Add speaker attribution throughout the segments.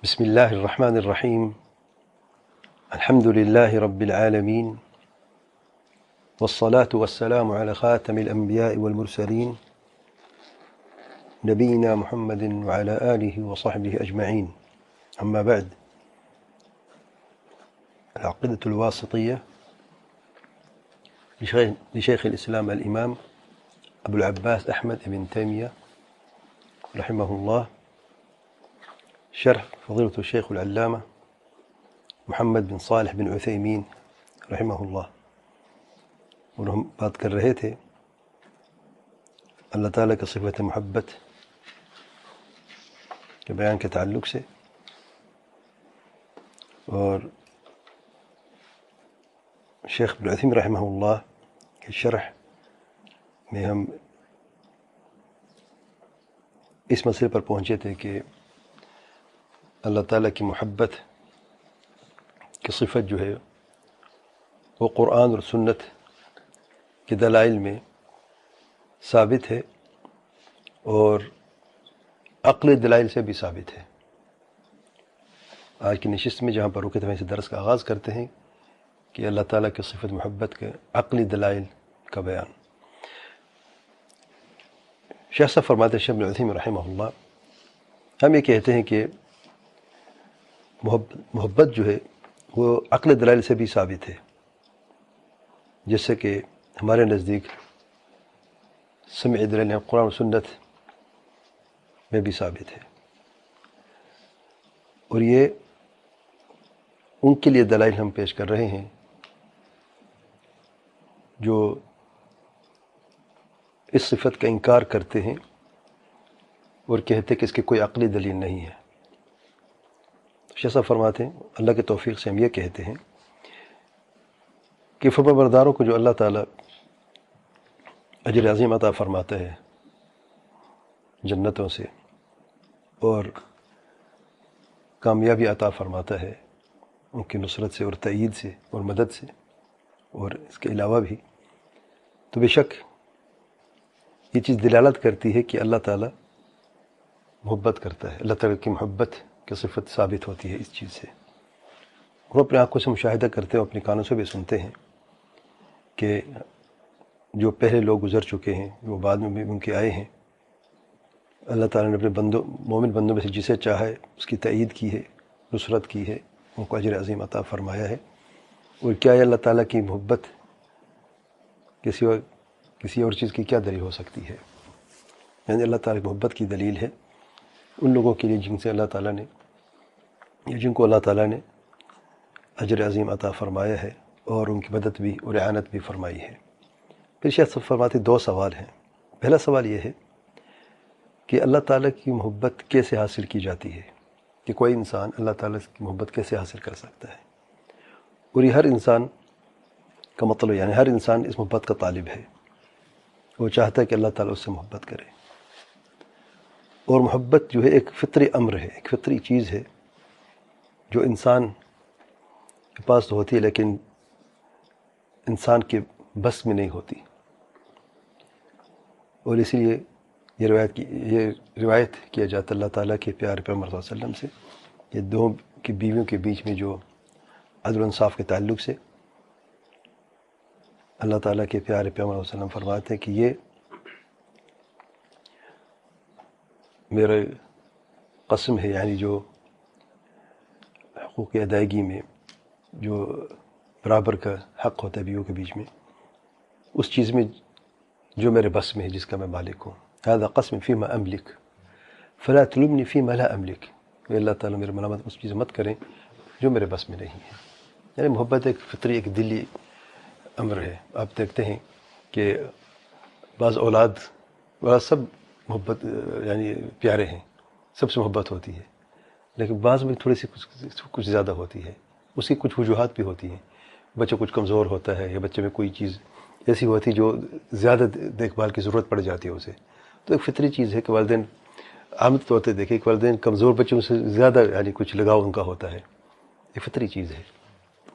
Speaker 1: بسم الله الرحمن الرحيم. الحمد لله رب العالمين، والصلاة والسلام على خاتم الأنبياء والمرسلين نبينا محمد وعلى آله وصحبه أجمعين. أما بعد، العقيدة الواسطية لشيخ الإسلام الإمام أبو العباس أحمد بن تيمية رحمه الله، شرح فضيلة الشيخ العلامة محمد بن صالح بن عثیمین رحمہ اللہ. اور ہم بات کر رہے تھے اللہ تعالیٰ کی صفت محبت کے بیان کے تعلق سے، اور شیخ ابن عثیمین رحمہ اللہ کے شرح میں ہم اس مسئلے پر پہنچے تھے کہ اللہ تعالیٰ کی محبت کی صفت جو ہے وہ قرآن اور سنت کے دلائل میں ثابت ہے، اور عقلی دلائل سے بھی ثابت ہے. آج کی نشست میں جہاں پر رکے تھے وہیں سے درس کا آغاز کرتے ہیں کہ اللہ تعالیٰ کی صفت محبت کے عقلی دلائل کا بیان. شیخ صاحب فرماتے ہیں، شیخ ابن عثیمین رحمہ اللہ، ہم یہ کہتے ہیں کہ محبت جو ہے وہ عقل دلائل سے بھی ثابت ہے، جس سے کہ ہمارے نزدیک سمع دلائل قرآن و سنت میں بھی ثابت ہے، اور یہ ان کے لیے دلائل ہم پیش کر رہے ہیں جو اس صفت کا انکار کرتے ہیں اور کہتے ہیں کہ اس کی کوئی عقلی دلیل نہیں ہے. شیخ صاحب فرماتے ہیں اللہ کے توفیق سے ہم یہ کہتے ہیں کہ فرمانبرداروں کو جو اللہ تعالیٰ اجر عظیم عطا فرماتا ہے جنتوں سے، اور کامیابی عطا فرماتا ہے ان کی نصرت سے اور تائید سے اور مدد سے، اور اس کے علاوہ بھی، تو بے شک یہ چیز دلالت کرتی ہے کہ اللہ تعالیٰ محبت کرتا ہے. اللہ تعالیٰ کی محبت کی صفت ثابت ہوتی ہے اس چیز سے. ہم اپنے آنکھوں سے مشاہدہ کرتے ہیں، اپنے کانوں سے بھی سنتے ہیں کہ جو پہلے لوگ گزر چکے ہیں، وہ بعد میں بھی ان کے آئے ہیں، اللہ تعالیٰ نے اپنے مومن بندوں میں سے جسے چاہے اس کی تائید کی ہے، نصرت کی ہے، ان کو اجر عظیم عطا فرمایا ہے. اور کیا ہے اللہ تعالیٰ کی محبت کسی اور چیز کی کیا دلیل ہو سکتی ہے؟ یعنی اللہ تعالیٰ کی محبت کی دلیل ہے ان لوگوں کے لیے جن کو اللہ تعالیٰ نے اجر عظیم عطا فرمایا ہے اور ان کی مدد بھی اور اعانت بھی فرمائی ہے. پھر شیخ صاحب فرماتے دو سوال ہیں. پہلا سوال یہ ہے کہ اللہ تعالیٰ کی محبت کیسے حاصل کی جاتی ہے، کہ کوئی انسان اللہ تعالیٰ کی محبت کیسے حاصل کر سکتا ہے. اور یہ ہر انسان کا مطلب، یعنی ہر انسان اس محبت کا طالب ہے، وہ چاہتا ہے کہ اللہ تعالیٰ اس سے محبت کرے. اور محبت جو ہے ایک فطری امر ہے، ایک فطری چیز ہے جو انسان کے پاس تو ہوتی ہے لیکن انسان کے بس میں نہیں ہوتی. اور اسی لیے یہ روایت کیا جاتا اللہ تعالیٰ کے پیارے پیغمبر صلی اللہ علیہ وسلم سے، یہ دو کی بیویوں کے بیچ میں جو عدل و انصاف کے تعلق سے اللہ تعالیٰ کے پیارے پیغمبر صلی اللہ علیہ وسلم فرماتے ہیں کہ یہ میرے قسم ہے، یعنی جو حقوق کی ادائیگی میں جو برابر کا حق ہوتا ہے بیویوں کے بیچ میں، اس چیز میں جو میرے بس میں ہے، جس کا میں مالک ہوں. هذا قسم فيما املك فلا تلمني فيما لا املك. کہ اللہ تعالیٰ میرے ملامت اس چیز مت کریں جو میرے بس میں نہیں ہے. یعنی محبت ایک فطری، ایک دلی امر ہے. آپ دیکھتے ہیں کہ بعض اولاد سب محبت یعنی پیارے ہیں، سب سے محبت ہوتی ہے، لیکن بعض میں تھوڑی سی کچھ زیادہ ہوتی ہے. اس کی کچھ وجوہات بھی ہوتی ہیں. بچہ کچھ کمزور ہوتا ہے، یا بچے میں کوئی چیز ایسی ہوتی ہے جو زیادہ دیکھ بھال کی ضرورت پڑ جاتی ہے اسے. تو ایک فطری چیز ہے کہ والدین عام طور پہ دیکھیں کہ والدین کمزور بچوں سے زیادہ یعنی کچھ لگاؤ ان کا ہوتا ہے. یہ فطری چیز ہے.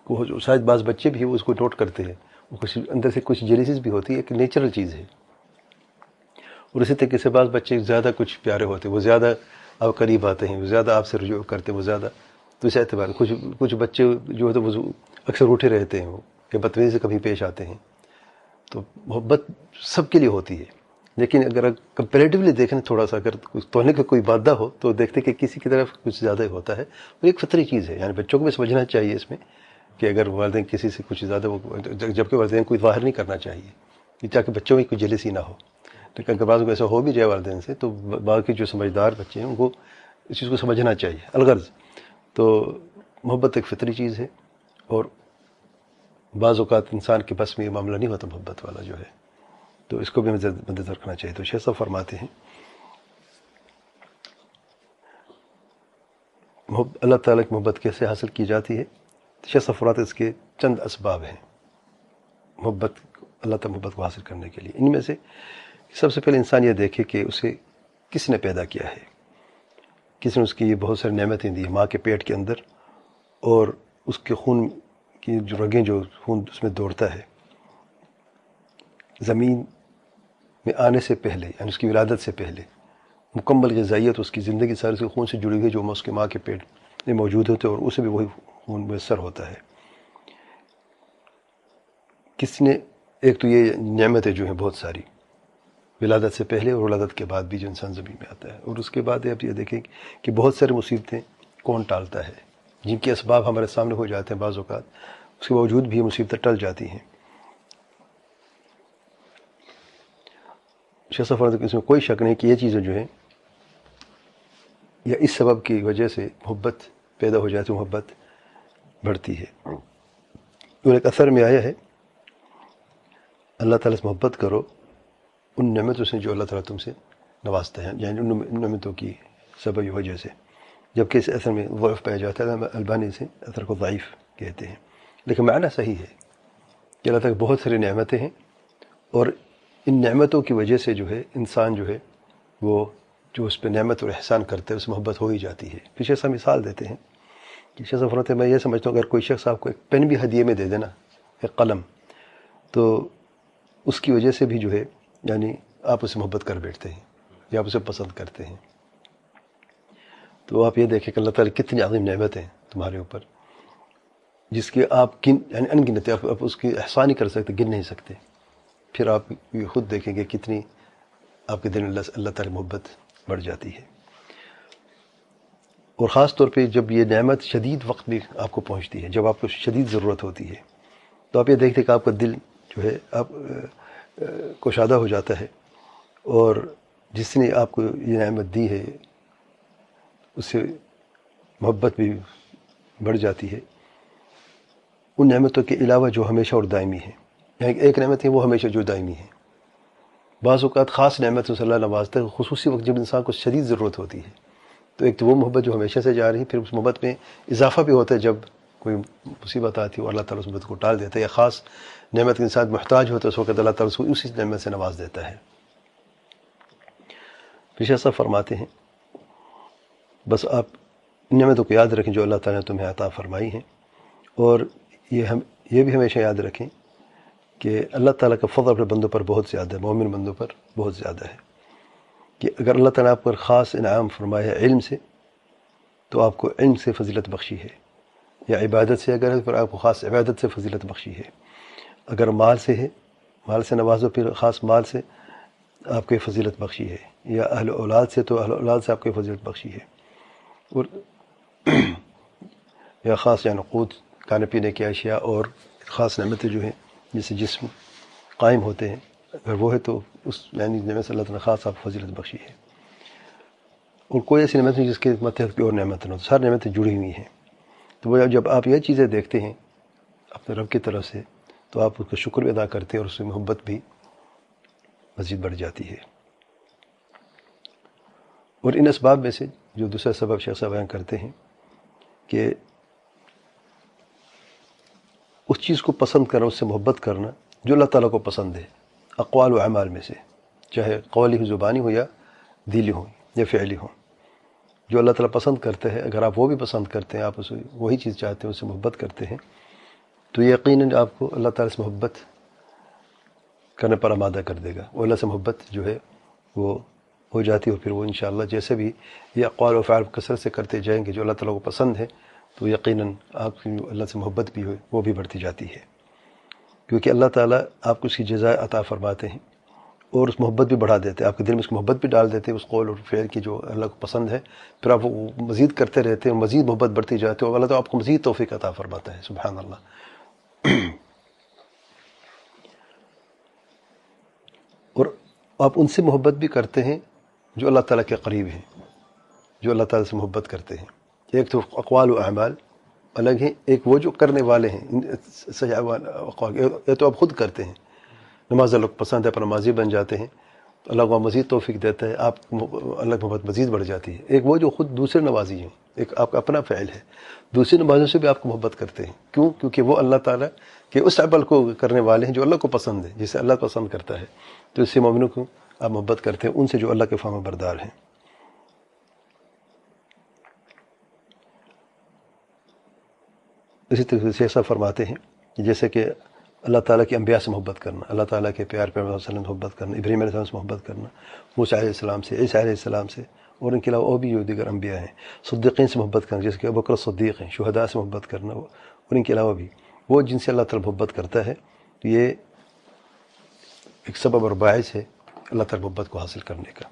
Speaker 1: وہ شاید بعض بچے بھی اس کو نوٹ کرتے ہیں، کچھ اندر سے کچھ جیلیسیز بھی ہوتی ہے، ایک نیچرل چیز ہے. اور اسی طریقے سے بعض بچے زیادہ کچھ پیارے ہوتے ہیں، وہ زیادہ آپ قریب آتے ہیں وہ زیادہ آپ سے رجوع کرتے ہیں، وہ زیادہ تو اس اعتبار کچھ بچے جو ہوتے ہیں وہ اکثر اٹھے رہتے ہیں، وہ کہ بدتمیزی سے کبھی پیش آتے ہیں. تو محبت سب کے لیے ہوتی ہے، لیکن اگر کمپیریٹیولی دیکھیں تھوڑا سا، اگر توڑنے کا کوئی مادہ ہو تو دیکھتے کہ کسی کی طرف کچھ زیادہ ہی ہوتا ہے. وہ ایک فطری چیز ہے، یعنی بچوں کو بھی سمجھنا چاہیے اس میں کہ اگر والدین کسی سے کچھ زیادہ، جبکہ والدین کو ظاہر نہیں کرنا چاہیے تاکہ بچوں میں کوئی جیلسی نہ ہو. لیکن اگر بعض کو ایسا ہو بھی جائے والدین سے تو باقی جو سمجھدار بچے ہیں ان کو اس چیز کو سمجھنا چاہیے. الغرض تو محبت ایک فطری چیز ہے، اور بعض اوقات انسان کے بس میں یہ معاملہ نہیں ہوتا محبت والا جو ہے، تو اس کو بھی مد نظر رکھنا چاہیے. تو شیخ صاحب فرماتے ہیں اللہ تعالیٰ کی محبت کیسے حاصل کی جاتی ہے. شیخ صاحب فرماتے ہیں اس کے چند اسباب ہیں محبت، اللہ تعالیٰ محبت کو حاصل کرنے کے لیے. ان میں سے سب سے پہلے انسان یہ دیکھے کہ اسے کس نے پیدا کیا ہے، کس نے اس کی بہت ساری نعمتیں دی ماں کے پیٹ کے اندر، اور اس کے خون کی جو رگیں، جو خون اس میں دوڑتا ہے زمین میں آنے سے پہلے، یعنی اس کی ولادت سے پہلے مکمل غذائیت اس کی زندگی ساری اس کے خون سے جڑی ہوئی، جو اس کے ماں کے پیٹ میں موجود ہوتے اور اسے بھی وہی خون میسر ہوتا ہے. کس نے، ایک تو یہ نعمتیں جو ہیں بہت ساری ولادت سے پہلے اور ولادت کے بعد بھی جو انسان زمین میں آتا ہے، اور اس کے بعد آپ یہ دیکھیں کہ بہت ساری مصیبتیں کون ٹالتا ہے جن کے اسباب ہمارے سامنے ہو جاتے ہیں بعض اوقات، اس کے باوجود بھی یہ مصیبتیں ٹل جاتی ہیں. شیخ صاحب فرماتے ہیں کہ اس میں کوئی شک نہیں کہ یہ چیزیں جو ہیں یا اس سبب کی وجہ سے محبت پیدا ہو جاتی ہے، محبت بڑھتی ہے. اور ایک اثر میں آیا ہے اللہ تعالیٰ سے محبت کرو ان نعمتوں سے جو اللہ تعالیٰ تم سے نوازتا ہے، یعنی ان نعمتوں کی سبب وجہ سے، جبکہ اس اثر میں ضعف پایا جاتا ہے. البانی سے اثر کو ضعیف کہتے ہیں، لیکن معنی صحیح ہے کہ اللہ تعالیٰ بہت ساری نعمتیں ہیں، اور ان نعمتوں کی وجہ سے جو ہے انسان جو ہے وہ جو اس پہ نعمت اور احسان کرتے ہیں اس سے محبت ہو ہی جاتی ہے. پیچھے سے مثال دیتے ہیں کہ شیخ صاحب فرماتے ہیں میں یہ سمجھتا ہوں اگر کوئی شخص آپ کو ایک پین بھی ہدیے میں دے دینا، ایک قلم، تو اس کی وجہ سے بھی جو ہے یعنی آپ اسے محبت کر بیٹھتے ہیں یا آپ اسے پسند کرتے ہیں. تو آپ یہ دیکھیں کہ اللہ تعالیٰ کتنی عظیم نعمتیں ہیں تمہارے اوپر، جس کے آپ یعنی ان گنت آپ اس کی احسان ہی کر سکتے، گن نہیں سکتے. پھر آپ یہ خود دیکھیں گے کتنی آپ کے دل میں اللہ تعالیٰ محبت بڑھ جاتی ہے. اور خاص طور پہ جب یہ نعمت شدید وقت میں آپ کو پہنچتی ہے، جب آپ کو شدید ضرورت ہوتی ہے، تو آپ یہ دیکھتے کہ آپ کا دل جو ہے آپ کشادہ ہو جاتا ہے، اور جس نے آپ کو یہ نعمت دی ہے اس سے محبت بھی بڑھ جاتی ہے. ان نعمتوں کے علاوہ جو ہمیشہ اور دائمی ہیں، یعنی ایک نعمت ہے وہ ہمیشہ جو دائمی ہے. بعض اوقات خاص نعمتوں سے اللہ نوازتا ہے خصوصی وقت جب انسان کو شدید ضرورت ہوتی ہے، تو ایک تو وہ محبت جو ہمیشہ سے جا رہی ہے، پھر اس محبت میں اضافہ بھی ہوتا ہے جب کوئی مصیبت آتی ہے اور اللہ تعالیٰ اس محبت کو ٹال دیتا ہے، یا خاص نعمت کے انسان محتاج ہوتا ہے اس وقت اللہ تعالیٰ اس کو اسی نعمت سے نواز دیتا ہے. پیشہ صاحب فرماتے ہیں بس آپ ان نعمتوں کو یاد رکھیں جو اللہ تعالیٰ نے تمہیں عطا فرمائی ہیں، اور یہ بھی ہمیشہ یاد رکھیں کہ اللہ تعالیٰ کا فضل اپنے بندوں پر بہت زیادہ ہے، مومن بندوں پر بہت زیادہ ہے. کہ اگر اللہ تعالیٰ آپ پر خاص انعام فرمایا ہے علم سے، تو آپ کو علم سے فضیلت بخشی ہے، یا عبادت سے اگر ہے پھر آپ کو خاص عبادت سے فضیلت بخشی ہے. اگر مال سے ہے، مال سے نوازو پھر خاص مال سے آپ کو فضیلت بخشی ہے، یا اہل اولاد سے تو اہل اولاد سے آپ کو فضیلت بخشی ہے. اور یا خاص یا نقود کھانے پینے کی اشیاء اور خاص نعمتیں جو ہیں جس سے جسم قائم ہوتے ہیں، اگر وہ ہے تو اس یعنی نعمت سے اللہ تعالیٰ خاص آپ کو فضیلت بخشی ہے. اور کوئی ایسی نعمت نہیں جس کے متحد کوئی اور نعمت نہ ہو، ساری نعمتیں جڑی ہوئی ہیں. تو وہ جب آپ یہ چیزیں دیکھتے ہیں اپنے رب کی طرف سے، تو آپ اس کا شکر بھی ادا کرتے ہیں اور اس سے محبت بھی مزید بڑھ جاتی ہے. اور ان اسباب میں سے جو دوسرا سبب شیخ صاحب بیان کرتے ہیں کہ اس چیز کو پسند کرنا، اس سے محبت کرنا جو اللہ تعالیٰ کو پسند ہے، اقوال و اعمال میں سے، چاہے قولی ہو، زبانی ہو، یا دلی ہو، یا فعلی ہو، جو اللہ تعالیٰ پسند کرتے ہیں، اگر آپ وہ بھی پسند کرتے ہیں، آپ اسے وہی چیز چاہتے ہیں، اس سے محبت کرتے ہیں، تو یقیناً آپ کو اللہ تعالیٰ سے محبت کرنے پر آمادہ کر دے گا، اور اللہ سے محبت جو ہے وہ ہو جاتی ہے، اور پھر وہ انشاءاللہ جیسے بھی یہ اقوال و افعال کثرت سے کرتے جائیں گے جو اللہ تعالیٰ کو پسند ہے، تو یقیناً آپ کی اللہ سے محبت بھی ہو وہ بھی بڑھتی جاتی ہے، کیونکہ اللہ تعالیٰ آپ کو اس کی جزائے عطا فرماتے ہیں اور اس محبت بھی بڑھا دیتے ہیں، آپ کے دل میں اس کی محبت بھی ڈال دیتے ہیں اس قول اور فعل کی جو اللہ کو پسند ہے، پھر آپ وہ مزید کرتے رہتے ہیں، مزید محبت بڑھتی جاتی ہے اور اللہ تعالیٰ آپ کو مزید توفیق عطا فرماتا ہے، سبحان اللہ۔ اور آپ ان سے محبت بھی کرتے ہیں جو اللہ تعالیٰ کے قریب ہیں، جو اللہ تعالیٰ سے محبت کرتے ہیں۔ ایک تو اقوال و اعمال الگ ہیں، ایک وہ جو کرنے والے ہیں، یہ تو آپ خود کرتے ہیں، نماز اللہ کو پسند ہے، پر نمازی بن جاتے ہیں، اللہ کو مزید توفیق دیتا ہے، آپ اللہ کی محبت مزید بڑھ جاتی ہے۔ ایک وہ جو خود دوسرے نمازی ہیں، ایک آپ کا اپنا فعل ہے، دوسری نمازوں سے بھی آپ کو محبت کرتے ہیں، کیوں؟ کیونکہ وہ اللہ تعالیٰ کے اس عمل کو کرنے والے ہیں جو اللہ کو پسند ہے، جسے اللہ پسند کرتا ہے، تو اس سے مومنوں کو آپ محبت کرتے ہیں، ان سے جو اللہ کے فرمان بردار ہیں۔ اسی طریقے سے ایسا فرماتے ہیں کہ جیسے کہ اللہ تعالیٰ کے انبیاء سے محبت کرنا، اللہ تعالیٰ کے پیار پیغمبر صلی اللہ علیہ وسلم سے محبت کرنا، ابراہیم علیہ السلام سے محبت کرنا، موسیٰ علیہ السلام سے، عیسیٰ علیہ السلام سے، اور ان کے علاوہ اور بھی جو دیگر انبیاء ہیں، صدیقین سے محبت کرنا، جیسے کہ ابوبکر صدیق ہیں، شہداء سے محبت کرنا، اور ان کے علاوہ بھی وہ جن سے اللہ تعالیٰ محبت کرتا ہے، تو یہ ایک سبب اور باعث ہے اللہ تعالیٰ محبت کو حاصل کرنے کا۔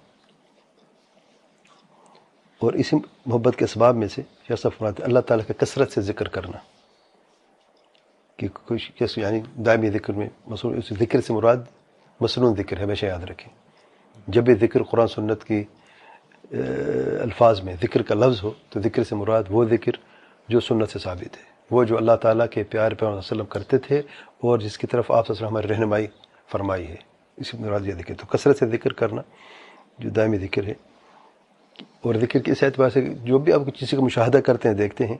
Speaker 1: اور اسی محبت کے اسباب میں سے شیخ صاحب فرماتے ہیں اللہ تعالیٰ کا کثرت سے ذکر کرنا، کہ کچھ یعنی دائمی ذکر میں مصنون، اس ذکر سے مراد مصنون ذکر ہے، ہمیشہ یاد رکھیں۔ جب بھی ذکر قرآن سنت کی الفاظ میں ذکر کا لفظ ہو تو ذکر سے مراد وہ ذکر جو سنت سے ثابت ہے، وہ جو اللہ تعالیٰ کے پیارے پیغمبر صلی اللہ علیہ وسلم کرتے تھے اور جس کی طرف آپ صلی اللہ علیہ وسلم ہماری رہنمائی فرمائی ہے، اسی مراد یہ ذکر۔ تو کثرت سے ذکر کرنا جو دائمی ذکر ہے، اور ذکر کے اس اعتبار سے جو بھی آپ کسی کا مشاہدہ کرتے ہیں، دیکھتے ہیں،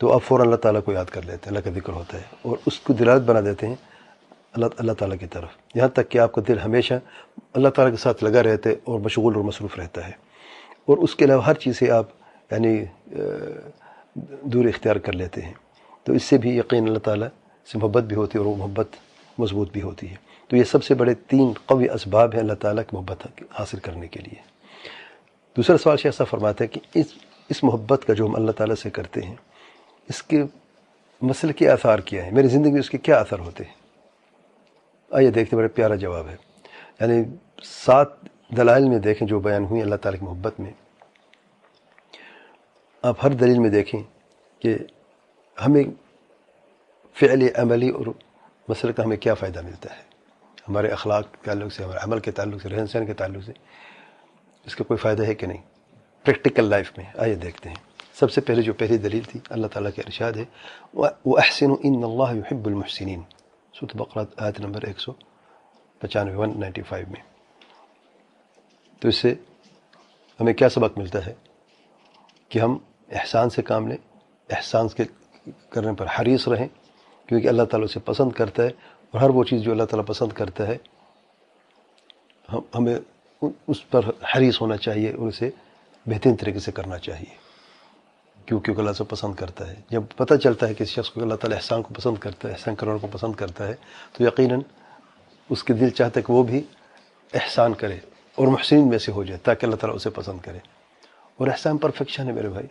Speaker 1: تو آپ فوراً اللہ تعالیٰ کو یاد کر لیتے ہیں، اللہ کا ذکر ہوتا ہے، اور اس کو دلالت بنا دیتے ہیں اللہ تعالیٰ کی طرف، یہاں تک کہ آپ کا دل ہمیشہ اللہ تعالیٰ کے ساتھ لگا رہتے اور مشغول اور مصروف رہتا ہے، اور اس کے علاوہ ہر چیز سے آپ یعنی دور اختیار کر لیتے ہیں، تو اس سے بھی یقین اللہ تعالیٰ سے محبت بھی ہوتی ہے اور وہ محبت مضبوط بھی ہوتی ہے۔ تو یہ سب سے بڑے 3 قوی اسباب ہیں اللہ تعالیٰ کی محبت حاصل کرنے کے لیے۔ دوسرا سوال شیخ صاحب فرماتے ہیں کہ اس محبت کا جو ہم اللہ تعالیٰ سے کرتے ہیں، اس کے مسئلے کے آثار کیا ہیں، میری زندگی میں اس کے کیا اثر ہوتے ہیں؟ آئیے دیکھتے، بڑا پیارا جواب ہے، یعنی 7 دلائل میں دیکھیں جو بیان ہوئی اللہ تعالیٰ کی محبت میں، آپ ہر دلیل میں دیکھیں کہ ہمیں فعل عملی اور مسئلے کا ہمیں کیا فائدہ ملتا ہے، ہمارے اخلاق کے تعلق سے، ہمارے عمل کے تعلق سے، رہن سہن کے تعلق سے، اس کا کوئی فائدہ ہے کہ نہیں پریکٹیکل لائف میں؟ آئیے دیکھتے ہیں۔ سب سے پہلے جو پہلی دلیل تھی، اللہ تعالیٰ کے ارشاد ہے وَأَحْسِنُوا إِنَّ اللَّهَ يُحِبُّ الْمُحْسِنِينَ، سورۃ بقرہ آیت نمبر 195 195 میں۔ تو اس سے ہمیں کیا سبق ملتا ہے کہ ہم احسان سے کام لیں، احسان کے کرنے پر حریص رہیں، کیونکہ اللہ تعالیٰ اسے پسند کرتا ہے، اور ہر وہ چیز جو اللہ تعالیٰ پسند کرتا ہے ہمیں اس پر حریص ہونا چاہیے اور اسے بہترین طریقے سے کرنا چاہیے، کیونکہ اللہ سے پسند کرتا ہے۔ جب پتہ چلتا ہے کہ اس شخص کو اللہ تعالیٰ احسان کو پسند کرتا ہے، احسان کرنے کو پسند کرتا ہے، تو یقیناً اس کے دل چاہتا ہے کہ وہ بھی احسان کرے اور محسنین میں سے ہو جائے، تاکہ اللہ تعالیٰ اسے پسند کرے۔ اور احسان پرفیکشن ہے میرے بھائی،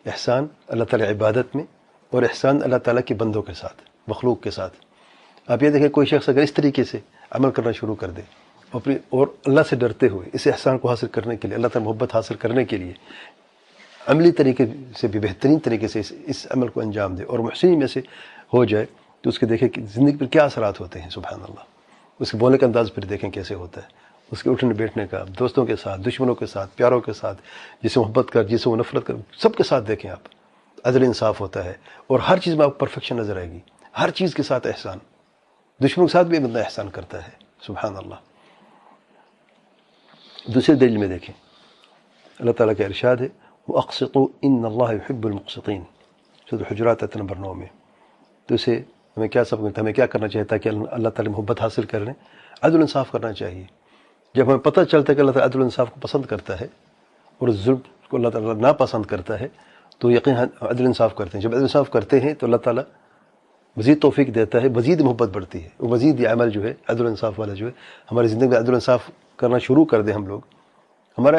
Speaker 1: احسان اللہ تعالیٰ عبادت میں، اور احسان اللہ تعالیٰ کے بندوں کے ساتھ، مخلوق کے ساتھ۔ آپ یہ دیکھیں کوئی شخص اگر اس طریقے سے عمل کرنا شروع کر دے اور اللہ سے ڈرتے ہوئے اس احسان کو حاصل کرنے کے لیے، اللہ تعالیٰ محبت حاصل کرنے کے لیے عملی طریقے سے بھی بہترین طریقے سے اس عمل کو انجام دے اور محسنین میں سے ہو جائے، تو اس کے دیکھیں کہ زندگی پر کیا اثرات ہوتے ہیں، سبحان اللہ۔ اس کے بولنے کا انداز پھر دیکھیں کیسے ہوتا ہے، اس کے اٹھنے بیٹھنے کا، دوستوں کے ساتھ، دشمنوں کے ساتھ، پیاروں کے ساتھ، جسے محبت کر، جسے وہ نفرت کر، سب کے ساتھ دیکھیں آپ، عدل انصاف ہوتا ہے، اور ہر چیز میں آپ کو پرفیکشن نظر آئے گی، ہر چیز کے ساتھ احسان، دشمنوں کے ساتھ بھی بندہ احسان کرتا ہے، سبحان اللہ۔ دوسرے دلیل میں دیکھیں اللہ تعالیٰ کا ارشاد ہے وَأَقْسِطُوا إِنَّ اللَّهَ يُحِبُّ الْمُقْسِطِينَ، سورۃ حجرات آیت نمبر 9 میں۔ تو اسے ہمیں کیا سبق ملتا ہے، ہمیں کیا کرنا چاہیے تاکہ اللہ تعالیٰ محبت حاصل کر لیں؟ عدل انصاف کرنا چاہیے۔ جب ہمیں پتہ چلتا ہے کہ اللہ تعالیٰ عدل انصاف کو پسند کرتا ہے اور ظلم کو اللہ تعالیٰ ناپسند کرتا ہے، تو یقیناً عدل انصاف کرتے ہیں۔ جب عدل انصاف کرتے ہیں تو اللہ تعالیٰ مزید توفیق دیتا ہے، مزید محبت بڑھتی ہے، وہ مزید یہ عمل جو ہے عدل انصاف والا جو ہے ہماری زندگی میں عدل انصاف کرنا شروع کر دیں ہم لوگ، ہمارا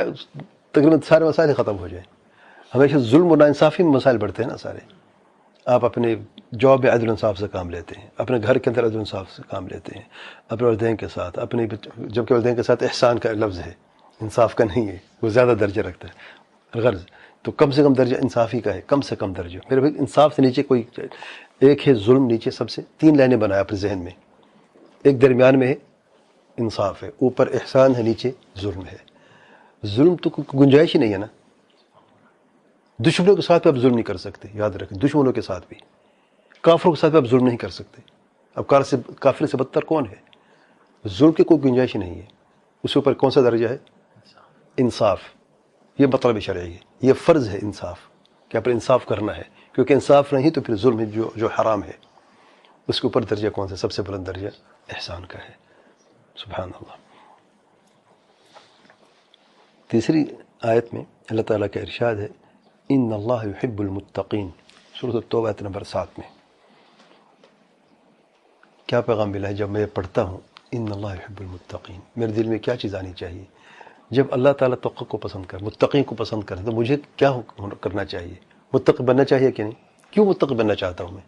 Speaker 1: تقریباً سارے مسائل ہی ختم ہو جائیں. ہمیشہ ظلم و ناانصافی میں مسائل بڑھتے ہیں نا سارے. آپ اپنے جاب میں عدل انصاف سے کام لیتے ہیں, اپنے گھر کے اندر عدل انصاف سے کام لیتے ہیں, اپنے والدین کے ساتھ, اپنے جبکہ والدین کے ساتھ احسان کا لفظ ہے, انصاف کا نہیں ہے, وہ زیادہ درجہ رکھتا ہے. غرض تو کم سے کم درجہ انصافی کا ہے, کم سے کم درجہ. میرے بھائی انصاف سے نیچے کوئی ایک ہے ظلم, نیچے سب سے 3 لائنیں بنایا اپنے ذہن میں. ایک درمیان میں ہے انصاف ہے, اوپر احسان ہے, نیچے ظلم ہے. ظلم تو کوئی گنجائش ہی نہیں ہے نا. دشمنوں کے ساتھ بھی آپ ظلم نہیں کر سکتے, یاد رکھیں, دشمنوں کے ساتھ بھی, کافروں کے ساتھ بھی آپ ظلم نہیں کر سکتے. اب کافر سے بدتر کون ہے؟ ظلم کی کوئی گنجائش نہیں ہے. اس کے اوپر کون سا درجہ ہے؟ انصاف. یہ مطلب شرعی ہے, یہ فرض ہے انصاف, کہ آپ انصاف کرنا ہے, کیونکہ انصاف نہیں تو پھر ظلم ہے جو حرام ہے. اس کے اوپر درجہ کون سا؟ سب سے بلند درجہ احسان کا ہے. سبحان اللہ. تیسری آیت میں اللہ تعالیٰ کا ارشاد ہے, ان اللہ یحب المتقین, سورۃ التوبہ آیت نمبر 7 میں. کیا پیغام ملا ہے جب میں پڑھتا ہوں ان اللہ یحب المتقین؟ میرے دل میں کیا چیز آنی چاہیے؟ جب اللہ تعالیٰ تقوی کو پسند کرے, متقین کو پسند کرے, تو مجھے کیا کرنا چاہیے؟ متقی بننا چاہیے کہ نہیں؟ کیوں متقی بننا چاہتا ہوں میں؟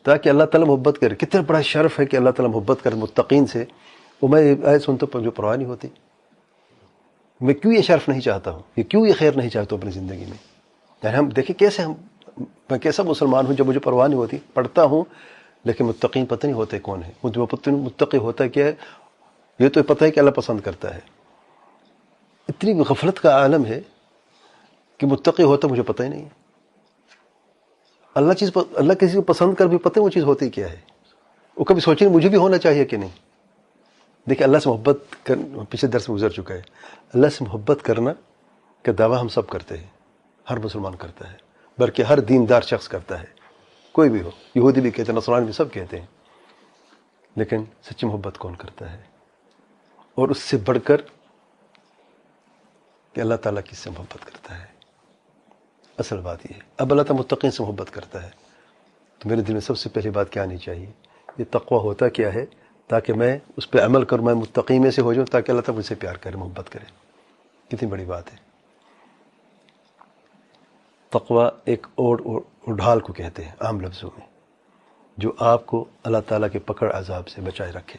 Speaker 1: تاکہ اللہ تعالیٰ محبت کرے. کتنا بڑا شرف ہے کہ اللہ تعالیٰ محبت کرے متقین سے. وہ میں آیت سنتا ہوں جو پرواہ نہیں ہوتی. میں کیوں یہ شرف نہیں چاہتا ہوں, یہ کیوں یہ خیر نہیں چاہتا ہوں اپنی زندگی میں؟ یعنی ہم دیکھیں کیسے میں کیسا مسلمان ہوں جب مجھے پرواہ نہیں ہوتی, پڑھتا ہوں لیکن متقین پتہ نہیں ہوتے کون ہے. متقی ہوتا کیا ہے؟ یہ تو پتہ ہے کہ اللہ پسند کرتا ہے. اتنی غفلت کا عالم ہے کہ متقی ہوتا مجھے پتہ ہی نہیں. اللہ کسی کو پسند کر بھی پتہ ہے وہ چیز ہوتی کیا ہے. وہ کبھی سوچیں مجھے بھی ہونا چاہیے کہ نہیں. دیکھیں اللہ سے محبت پچھلے درس میں گزر چکا ہے. اللہ سے محبت کرنا کا دعویٰ ہم سب کرتے ہیں, ہر مسلمان کرتا ہے, بلکہ ہر دیندار شخص کرتا ہے, کوئی بھی ہو. یہودی بھی کہتے ہیں, نصرانی بھی سب کہتے ہیں. لیکن سچی محبت کون کرتا ہے؟ اور اس سے بڑھ کر کہ اللہ تعالیٰ کس سے محبت کرتا ہے. اصل بات یہ ہے. اب اللہ تعالیٰ متقین سے محبت کرتا ہے, تو میرے دل میں سب سے پہلی بات کیا آنی چاہیے؟ یہ تقویٰ ہوتا کیا ہے, تاکہ میں اس پہ عمل کروں, میں متقی میں سے ہو جاؤں, تاکہ اللہ تعالیٰ مجھ سے پیار کرے, محبت کرے. کتنی بڑی بات ہے. تقویٰ ایک اور ڈھال کو کہتے ہیں عام لفظوں میں, جو آپ کو اللہ تعالیٰ کے پکڑ عذاب سے بچائے رکھے.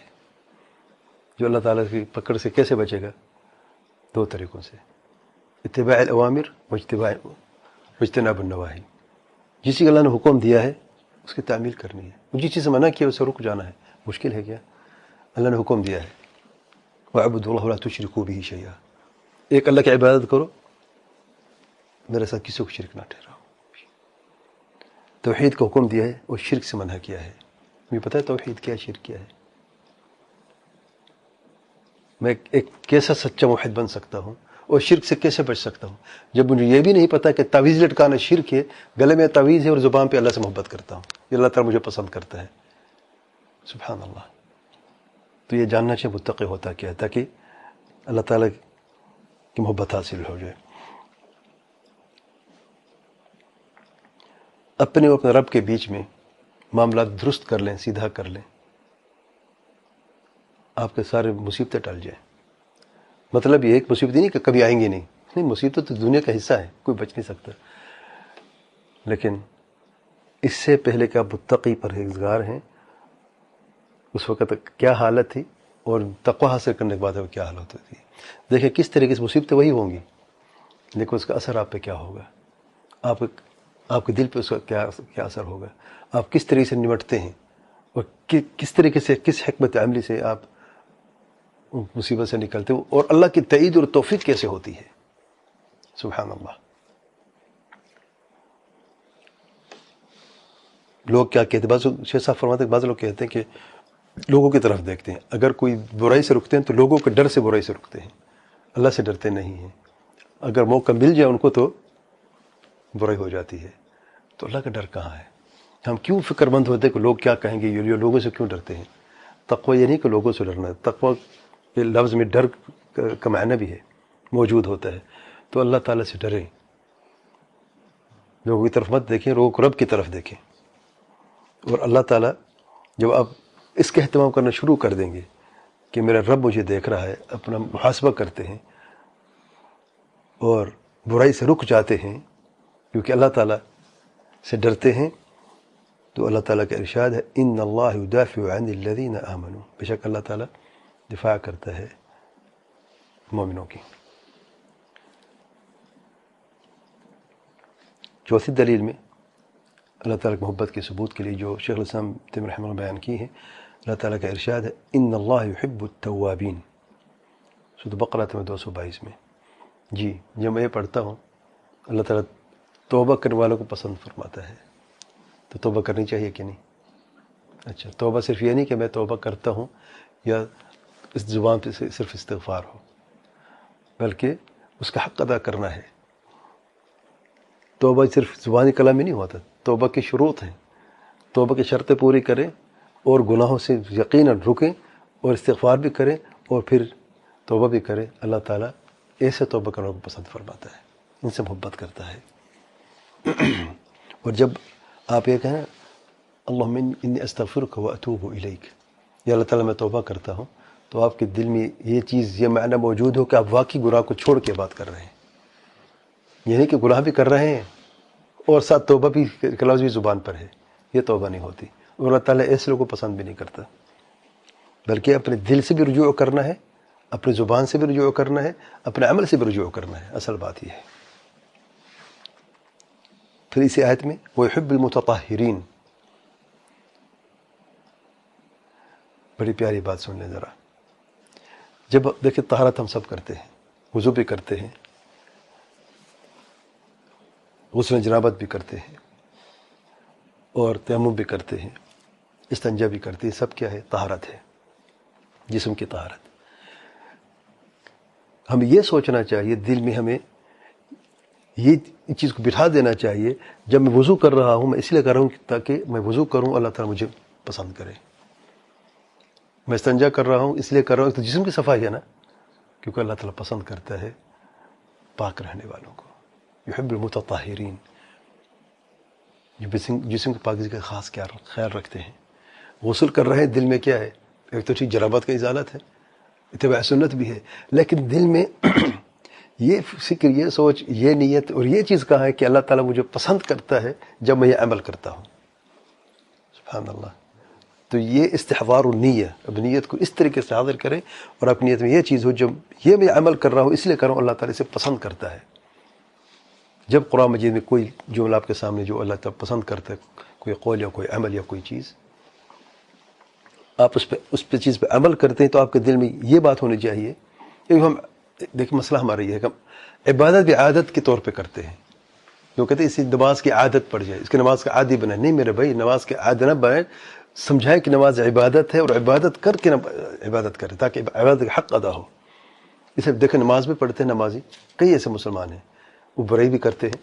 Speaker 1: جو اللہ تعالیٰ کی پکڑ سے کیسے بچے گا؟ 2 طریقوں سے, اتباع الاوامر واجتناب النواہی. جس چیز اللہ نے حکم دیا ہے اس کی تعمیل کرنی ہے. جس چیز سے منع کیا اسے رک جانا ہے. مشکل ہے کیا؟ اللہ نے حکم دیا ہے وَاعْبُدُوا اللَّهَ وَلَا تُشْرِكُوا بِهِ شَيْئًا, ایک اللہ کی عبادت کرو, میرے ساتھ کسی کو شرک نہ ٹھہراؤ. توحید کا حکم دیا ہے اور شرک سے منع کیا ہے. مجھے پتہ ہے توحید کیا ہے, شرک کیا ہے. میں ایک کیسا سچا موحد بن سکتا ہوں اور شرک سے کیسے بچ سکتا ہوں, جب مجھے یہ بھی نہیں پتا کہ تعویذ لٹکانا شرک ہے, گلے میں تعویذ ہے اور زبان پہ اللہ سے محبت کرتا ہوں, یہ اللہ تعالیٰ مجھے پسند کرتا ہے. سبحان اللہ. تو یہ جاننا چاہیے متقی ہوتا کیا ہے, تاکہ اللہ تعالیٰ کی محبت حاصل ہو جائے. اپنے اور اپنے رب کے بیچ میں معاملات درست کر لیں, سیدھا کر لیں, آپ کے سارے مصیبتیں ٹل جائیں. مطلب یہ ایک مصیبت نہیں کہ کبھی آئیں گی نہیں, مصیبت تو دنیا کا حصہ ہے, کوئی بچ نہیں سکتا. لیکن اس سے پہلے کہ آپ متقی پرہیزگار ہیں, اس وقت کیا حالت تھی, اور تقویٰ حاصل کرنے کے بعد کیا حالت ہوتی ہے. دیکھیں کس طریقے سے مصیبتیں وہی ہوں گی, لیکن اس کا اثر آپ پہ کیا ہوگا, آپ کے دل پہ اس کا کیا اثر ہوگا, آپ کس طریقے سے نمٹتے ہیں, اور کس طریقے سے, کس حکمت عملی سے آپ مصیبت سے نکلتے ہو, اور اللہ کی تائید اور توفیق کیسے ہوتی ہے. سبحان اللہ. لوگ کیا کہتے ہیں, بعض شیخ صاحب فرماتے ہیں, بعض لوگ کہتے ہیں کہ لوگوں کی طرف دیکھتے ہیں, اگر کوئی برائی سے رکتے ہیں تو لوگوں کے ڈر سے برائی سے رکتے ہیں, اللہ سے ڈرتے نہیں ہیں. اگر موقع مل جائے ان کو تو برائی ہو جاتی ہے. تو اللہ کا ڈر کہاں ہے؟ ہم کیوں فکر مند ہوتے ہیں کہ لوگ کیا کہیں گے, یہ لوگوں سے کیوں ڈرتے ہیں؟ تقویٰ یہ نہیں کہ لوگوں سے ڈرنا ہے, تقویٰ کے لفظ میں ڈر کا معنی بھی ہے, موجود ہوتا ہے. تو اللہ تعالیٰ سے ڈریں, لوگوں کی طرف مت دیکھیں, لوگوں کو رب کی طرف دیکھیں. اور اللہ تعالیٰ جب آپ اس کا اہتمام کرنا شروع کر دیں گے کہ میرا رب مجھے دیکھ رہا ہے، اپنا محاسبہ کرتے ہیں اور برائی سے رک جاتے ہیں کیونکہ اللہ تعالیٰ سے ڈرتے ہیں، تو اللہ تعالیٰ کا ارشاد ہے ان اللہ یدافع عن الذین آمنوا، بے شک اللہ تعالیٰ دفاع کرتا ہے مومنوں کی۔ چوتھی دلیل میں اللہ تعالیٰ کی محبت کے ثبوت کے لیے جو شیخ الاسلام تیمیہ رحمہ اللہ بیان کی ہے، اللہ تعالیٰ کا ارشاد ہے ان اللہ یحب التوابین، سورۃ بقرہ میں 222 میں۔ جی جب میں یہ پڑھتا ہوں اللہ تعالیٰ توبہ کرنے والوں کو پسند فرماتا ہے، تو توبہ کرنی چاہیے کہ نہیں؟ اچھا، توبہ صرف یہ نہیں کہ میں توبہ کرتا ہوں یا اس زبان پہ صرف استغفار ہو، بلکہ اس کا حق ادا کرنا ہے۔ توبہ صرف زبانی کلام میں نہیں ہوتا، توبہ کے شروط ہیں، توبہ کی شرطیں پوری کریں اور گناہوں سے یقیناً رکیں اور استغفار بھی کریں اور پھر توبہ بھی کریں۔ اللہ تعالیٰ ایسے توبہ کرنے کو پسند فرماتا ہے، ان سے محبت کرتا ہے۔ اور جب آپ یہ کہیں اللہم انی استغفرک و اتوب الیک، یا اللہ تعالیٰ میں توبہ کرتا ہوں، تو آپ کے دل میں یہ چیز، یہ معنی موجود ہو کہ آپ واقعی گناہ کو چھوڑ کے بات کر رہے ہیں، یہ نہیں کہ گناہ بھی کر رہے ہیں اور ساتھ توبہ بھی کا لفظ بھی زبان پر ہے، یہ توبہ نہیں ہوتی۔ اور اللہ تعالیٰ ایسے لوگوں کو پسند بھی نہیں کرتا، بلکہ اپنے دل سے بھی رجوع کرنا ہے، اپنی زبان سے بھی رجوع کرنا ہے، اپنے عمل سے بھی رجوع کرنا ہے، اصل بات یہ ہے۔ پھر اسی آیت میں وَيُحِبُّ الْمُتَطَهِّرِينَ، بڑی پیاری بات سن لیں ذرا۔ جب دیکھیں طہارت ہم سب کرتے ہیں، وضو بھی کرتے ہیں، غسل جنابت بھی کرتے ہیں اور تیمم بھی کرتے ہیں، استنجا بھی کرتے ہیں، سب کیا ہے؟ طہارت ہے، جسم کی طہارت۔ ہمیں یہ سوچنا چاہیے، دل میں ہمیں یہ چیز کو بٹھا دینا چاہیے، جب میں وضو کر رہا ہوں میں اس لیے کر رہا ہوں تاکہ میں وضو کروں اللہ تعالیٰ مجھے پسند کرے۔ میں استنجا کر رہا ہوں اس لیے کر رہا ہوں تو جسم کی صفائی ہے نا، کیونکہ اللہ تعالیٰ پسند کرتا ہے پاک رہنے والوں کو۔ یحب المتطہرین، جو جسم کی پاکیزگی کا خاص خیال رکھتے ہیں۔ غسل کر رہے ہیں، دل میں کیا ہے؟ ایک تو ٹھیک جنابت کا ازالت ہے، اتباع سنت بھی ہے، لیکن دل میں یہ فکر، یہ سوچ، یہ نیت اور یہ چیز کہاں ہے کہ اللہ تعالیٰ مجھے پسند کرتا ہے جب میں یہ عمل کرتا ہوں۔ سبحان اللہ۔ تو یہ استحضار النیہ، اب نیت کو اس طریقے سے حاضر کریں اور اپنی نیت میں یہ چیز ہو، جب یہ میں عمل کر رہا ہوں اس لیے کر رہا ہوں، اللہ تعالیٰ اسے پسند کرتا ہے۔ جب قرآن مجید میں کوئی جملہ آپ کے سامنے جو اللہ تعالیٰ پسند کرتا ہے، کوئی قول یا کوئی عمل یا کوئی چیز، آپ اس پہ چیز پہ عمل کرتے ہیں تو آپ کے دل میں یہ بات ہونی چاہیے کہ ہم دیکھیں، مسئلہ ہمارا یہ ہے کہ ہم عبادت بھی عادت کے طور پہ کرتے ہیں۔ جو کہتے ہیں اسی نماز کی عادت پڑ جائے، اس کے نماز کا عادی بنا، نہیں میرے بھائی، نماز کے عادی نہ بنائے، سمجھائے کہ نماز عبادت ہے اور عبادت کر کے عبادت کرے تاکہ عبادت کا حق ادا ہو۔ اسے دیکھیں نماز بھی پڑھتے ہیں نمازی، کئی ایسے مسلمان ہیں وہ برائی بھی کرتے ہیں،